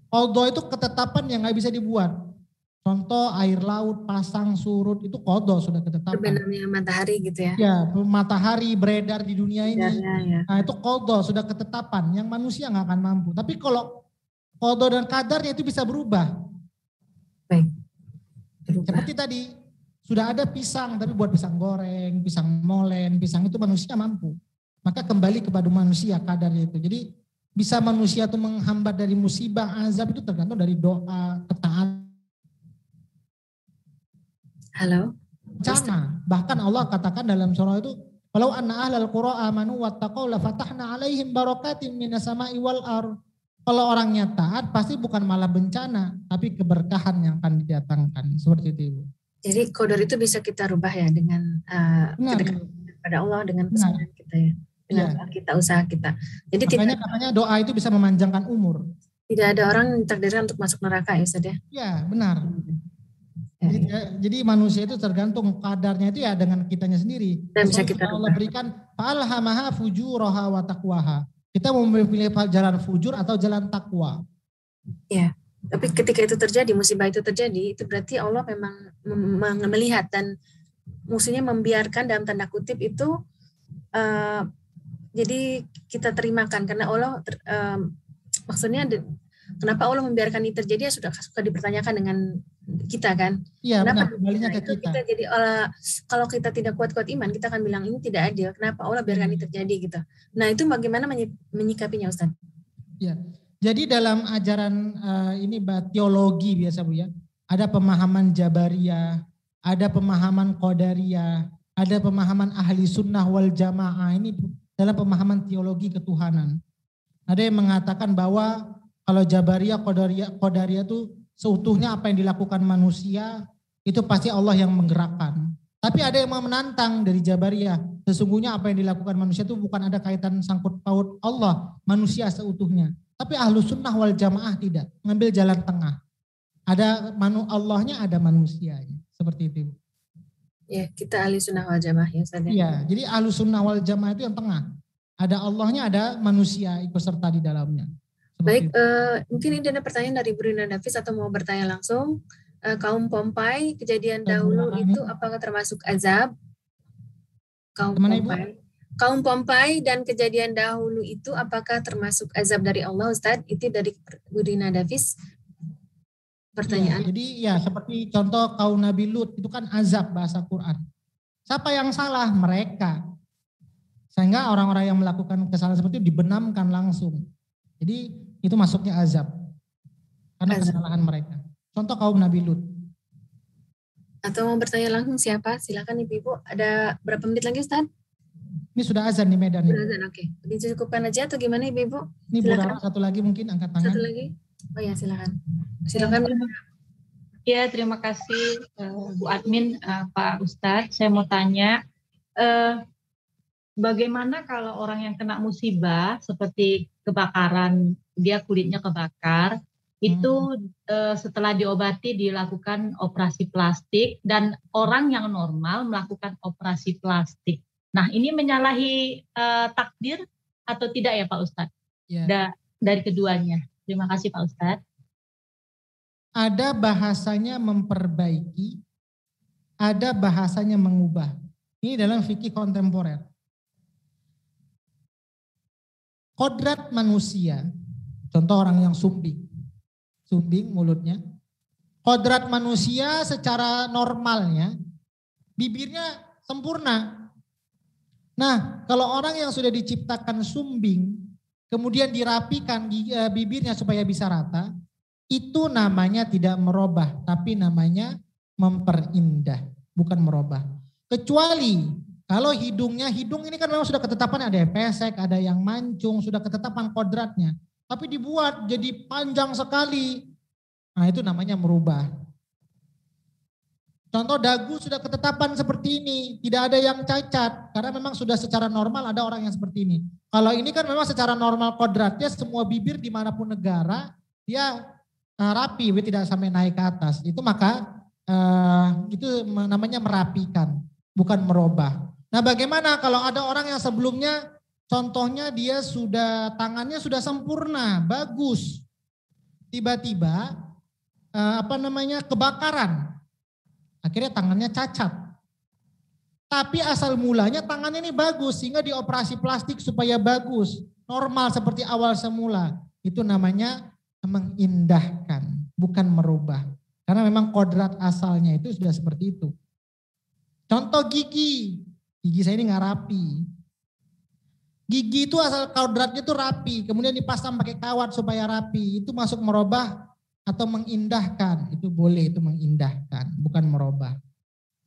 Qada itu ketetapan yang nggak bisa dibuat. Contoh air laut, pasang surut, itu qadha, sudah ketetapan. Terbenamnya matahari gitu ya. Ya, matahari beredar di dunia ini. Ya. Nah itu qadha, sudah ketetapan, yang manusia nggak akan mampu. Tapi kalau qadha dan qadarnya itu bisa berubah. Baik. Berubah. Seperti tadi, sudah ada pisang, tapi buat pisang goreng, pisang molen, pisang itu manusia mampu. Maka kembali kepada manusia kadarnya itu. Jadi bisa manusia itu menghambat dari musibah, azab itu tergantung dari doa, ketaatan. Halo. Bencana. Bahkan Allah katakan dalam surah itu, "Walau anna ahlal qura amanu wattaqau la fatahna 'alaihim barakatim minas sama'i wal ardh." Kalau orangnya taat pasti bukan malah bencana, tapi keberkahan yang akan didatangkan. Seperti itu, Ibu. Jadi qadar itu bisa kita rubah ya dengan kedekatan kepada Allah, dengan pesanan kita ya. Dengan doa kita, usaha kita. Jadi makanya katanya doa itu bisa memanjangkan umur. Tidak ada orang yang ditakdirkan untuk masuk neraka ya Ustaz ya? Ya, benar. Jadi manusia itu tergantung kadarnya itu ya dengan kitanya sendiri. Dan bisa kita Allah berikan fa'alhamaha fujuraha wa taqwaha. Kita mau memilih jalan fujur atau jalan takwa. Ya, tapi ketika itu terjadi, musibah itu terjadi, itu berarti Allah memang melihat dan maksudnya membiarkan dalam tanda kutip itu jadi kita terimakan karena Allah maksudnya kenapa Allah membiarkan ini terjadi ya suka dipertanyakan dengan kita kan. Iya benar, kembalinya ke kita. Jadi kalau kita tidak kuat-kuat iman, kita akan bilang ini tidak adil. Kenapa Allah biarkan ini terjadi gitu. Nah itu bagaimana menyikapinya Ustaz? Ya, jadi dalam ajaran ini teologi biasa Bu ya, ada pemahaman Jabariyah, ada pemahaman Qadariyah, ada pemahaman ahli sunnah wal jamaah. Ini dalam pemahaman teologi ketuhanan. Ada yang mengatakan bahwa kalau Jabariyah, Qadariyah itu seutuhnya apa yang dilakukan manusia itu pasti Allah yang menggerakkan. Tapi ada yang menantang dari Jabariyah, sesungguhnya apa yang dilakukan manusia itu bukan ada kaitan sangkut paut Allah, manusia seutuhnya. Tapi ahlu sunnah wal jamaah tidak, mengambil jalan tengah. Ada Allahnya, ada manusianya, seperti itu. Ya, kita ahli sunnah wal jamaah ya Ustaz. Iya, jadi ahlu sunnah wal jamaah itu yang tengah. Ada Allahnya, ada manusia ikut serta di dalamnya. Baik, mungkin ini ada pertanyaan dari Bu Rina Nafis atau mau bertanya langsung. Kaum Pompai, kejadian dahulu itu apakah termasuk azab? Kaum Pompai dan kejadian dahulu itu apakah termasuk azab dari Allah Ustaz? Itu dari Bu Rina Nafis. Pertanyaan. Ya, jadi ya seperti contoh kaum Nabi Lut itu kan azab bahasa Quran. Siapa yang salah? Mereka. Sehingga orang-orang yang melakukan kesalahan seperti itu dibenamkan langsung. Jadi itu masuknya azab karena kesalahan mereka. Contoh kaum Nabi Lut. Atau mau bertanya langsung siapa? Silakan Ibu. Ada berapa menit lagi Ustaz? Ini sudah azan di Medan. Sudah azan, oke. Dicukupkan aja atau gimana Ibu? Ini Bu Rara satu lagi mungkin angkat tangan. Satu lagi. Oh ya silakan. Silakan. Ya terima kasih Bu Admin, Pak Ustadz. Saya mau tanya. Bagaimana kalau orang yang kena musibah seperti kebakaran, dia kulitnya kebakar, itu setelah diobati dilakukan operasi plastik dan orang yang normal melakukan operasi plastik. Nah ini menyalahi takdir atau tidak ya Pak Ustadz? Ya. Dari keduanya. Terima kasih Pak Ustadz. Ada bahasanya memperbaiki, ada bahasanya mengubah. Ini dalam fikih kontemporer. Kodrat manusia, contoh orang yang sumbing mulutnya. Kodrat manusia secara normalnya, bibirnya sempurna. Nah, kalau orang yang sudah diciptakan sumbing, kemudian dirapikan bibirnya supaya bisa rata, itu namanya tidak merubah, tapi namanya memperindah, bukan merubah. Kecuali kalau hidung ini kan memang sudah ketetapan, ada yang pesek, ada yang mancung, sudah ketetapan kodratnya. Tapi dibuat jadi panjang sekali. Nah itu namanya merubah. Contoh dagu sudah ketetapan seperti ini, tidak ada yang cacat. Karena memang sudah secara normal ada orang yang seperti ini. Kalau ini kan memang secara normal kodratnya semua bibir dimanapun negara, dia rapi, tidak sampai naik ke atas. Itu maka itu namanya merapikan, bukan merubah. Nah bagaimana kalau ada orang yang sebelumnya contohnya dia tangannya sudah sempurna, bagus. Tiba-tiba kebakaran. Akhirnya tangannya cacat. Tapi asal mulanya tangannya ini bagus sehingga dioperasi plastik supaya bagus. Normal seperti awal semula. Itu namanya mengindahkan, bukan merubah. Karena memang kodrat asalnya itu sudah seperti itu. Contoh gigi. Gigi saya ini nggak rapi. Gigi itu asal kodratnya itu rapi. Kemudian dipasang pakai kawat supaya rapi. Itu masuk merubah atau mengindahkan. Itu boleh, itu mengindahkan. Bukan merubah.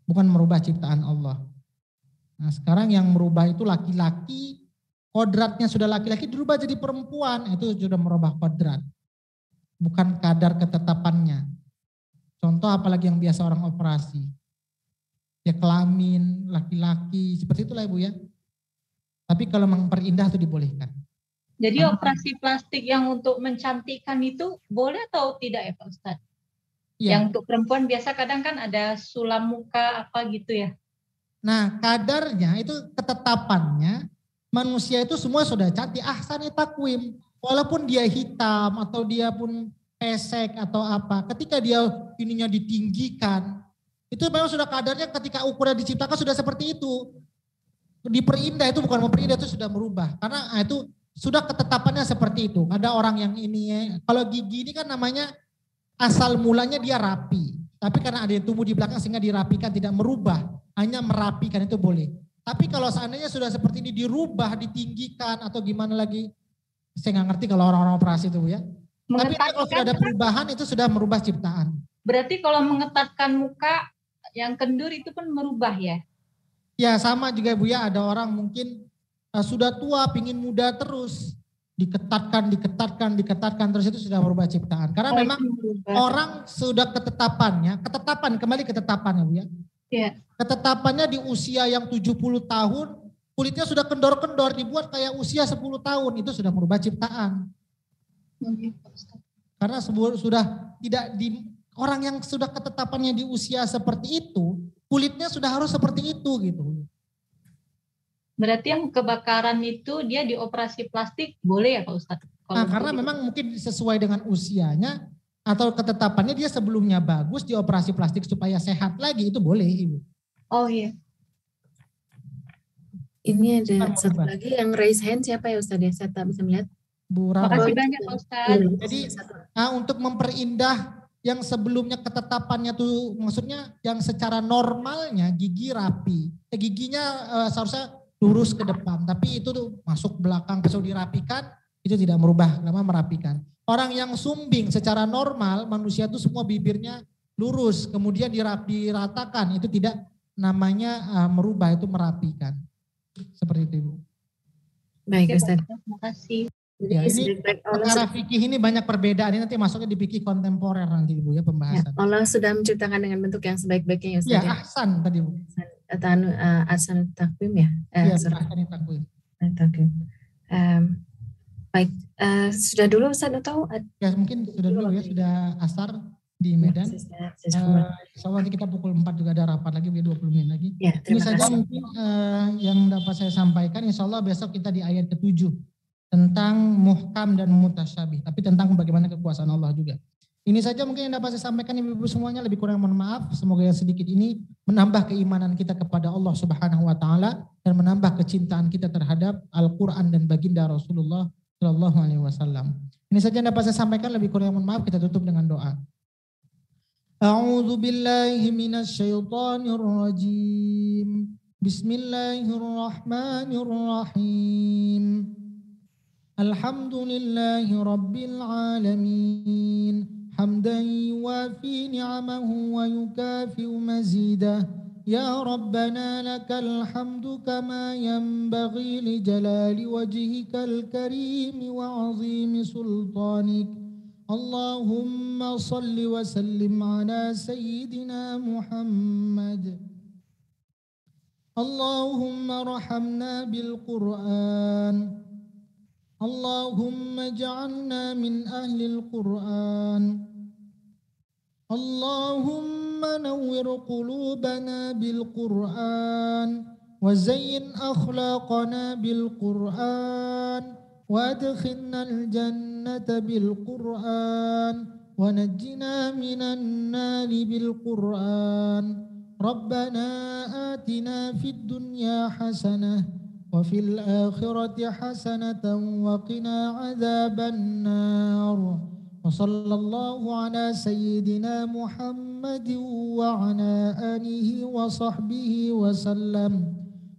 Bukan merubah ciptaan Allah. Nah sekarang yang merubah itu laki-laki. Kodratnya sudah laki-laki dirubah jadi perempuan. Itu sudah merubah kodrat. Bukan kadar ketetapannya. Contoh apalagi yang biasa orang operasi. Ya kelamin, laki-laki, seperti itulah Ibu ya. Tapi kalau memperindah itu dibolehkan. Jadi operasi plastik yang untuk mencantikkan itu boleh atau tidak ya Pak Ustadz? Ya. Yang untuk perempuan biasa kadang kan ada sulam muka apa gitu ya. Nah kadarnya itu ketetapannya manusia itu semua sudah cantik. Ahsani takwim. Walaupun dia hitam atau dia pun pesek atau apa. Ketika dia ininya ditinggikan. Itu memang sudah kadarnya ketika ukuran diciptakan sudah seperti itu. Diperindah itu bukan memperindah, itu sudah merubah. Karena itu sudah ketetapannya seperti itu. Ada orang yang ini, kalau gigi ini kan namanya asal mulanya dia rapi. Tapi karena ada yang tumbuh di belakang sehingga dirapikan, tidak merubah. Hanya merapikan itu boleh. Tapi kalau seandainya sudah seperti ini dirubah, ditinggikan atau gimana lagi. Saya nggak ngerti kalau orang-orang operasi itu ya. Tapi kalau sudah ada perubahan itu sudah merubah ciptaan. Berarti kalau mengetatkan muka yang kendur itu pun merubah ya? Ya sama juga Bu ya, ada orang mungkin sudah tua pingin muda terus. Diketatkan terus itu sudah merubah ciptaan. Karena memang orang sudah ketetapan kembali ketetapannya Bu ya. Ya. Ketetapannya di usia yang 70 tahun, kulitnya sudah kendor-kendor dibuat kayak usia 10 tahun, itu sudah merubah ciptaan. Karena sudah tidak orang yang sudah ketetapannya di usia seperti itu, kulitnya sudah harus seperti itu gitu. Berarti yang kebakaran itu dia dioperasi plastik boleh ya Pak Ustadz? Nah, karena memang mungkin sesuai dengan usianya atau ketetapannya dia sebelumnya bagus dioperasi plastik supaya sehat lagi itu boleh Ibu. Oh iya. Ini ada satu lagi yang raise hand siapa ya Ustadz ya? Saya tak bisa melihat. Bu Terima kasih banyak Pak Ustadz. Jadi untuk memperindah yang sebelumnya ketetapannya tuh maksudnya yang secara normalnya gigi rapi. Giginya seharusnya lurus ke depan, tapi itu tuh masuk belakang besok dirapikan, itu tidak merubah, nama merapikan. Orang yang sumbing secara normal manusia itu semua bibirnya lurus, kemudian diratakan, itu tidak namanya merubah, itu merapikan. Seperti itu Ibu. Baik Ustaz. Terima kasih. Ya, ini perkara fikih ini banyak perbedaan, ini nanti masuknya di fikih kontemporer nanti Ibu ya pembahasan. Ya, Allah sudah menciptakan dengan bentuk yang sebaik-baiknya ya Ustaz. Ya, ahsan tadi Bu. Ahsan takwim ya. Iya, ahsan takwim. Baik, sudah dulu Ustaz atau? Ya mungkin sudah dulu ya, sudah asar di Medan. Insya Allah nanti kita pukul 4 juga ada rapat lagi, 20 menit lagi. Ya, ini saja mungkin yang dapat saya sampaikan, insya Allah besok kita di ayat ke-7. Tentang muhkam dan mutasyabih, tapi tentang bagaimana kekuasaan Allah juga. Ini saja mungkin yang dapat saya sampaikan Ibu-ibu semuanya, lebih kurang mohon maaf. Semoga yang sedikit ini menambah keimanan kita kepada Allah Subhanahu wa taala dan menambah kecintaan kita terhadap Al-Qur'an dan baginda Rasulullah sallallahu alaihi wasallam. Ini saja yang dapat saya sampaikan, lebih kurang mohon maaf. Kita tutup dengan doa. A'udzu billahi minasy syaithanir rajim. Bismillahirrahmanirrahim. Alhamdulillahi Rabbil Alamin Hamdan yuwafi ni'amahu wa yukafi'u mazidah Ya Rabbana lakal hamdu kama yanbaghi li jalali wajhikal karim wa azimi sultanik Allahumma salli wa sallim ala sayyidina Muhammad Allahumma rahamna bil Qur'an اللهم اجعلنا من أهل القرآن اللهم نور قلوبنا بالقرآن وزين أخلاقنا بالقرآن وادخلنا الجنة بالقرآن ونجنا من النار بالقرآن ربنا آتنا في الدنيا حسنة وفي الآخرة حسنة وقنا عذاب النار وصلى الله على سيدنا محمد وعلى آله وصحبه وسلم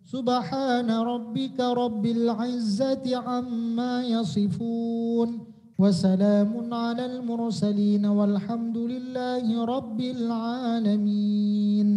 سبحان ربك رب العزة عما يصفون وسلام على المرسلين والحمد لله رب العالمين.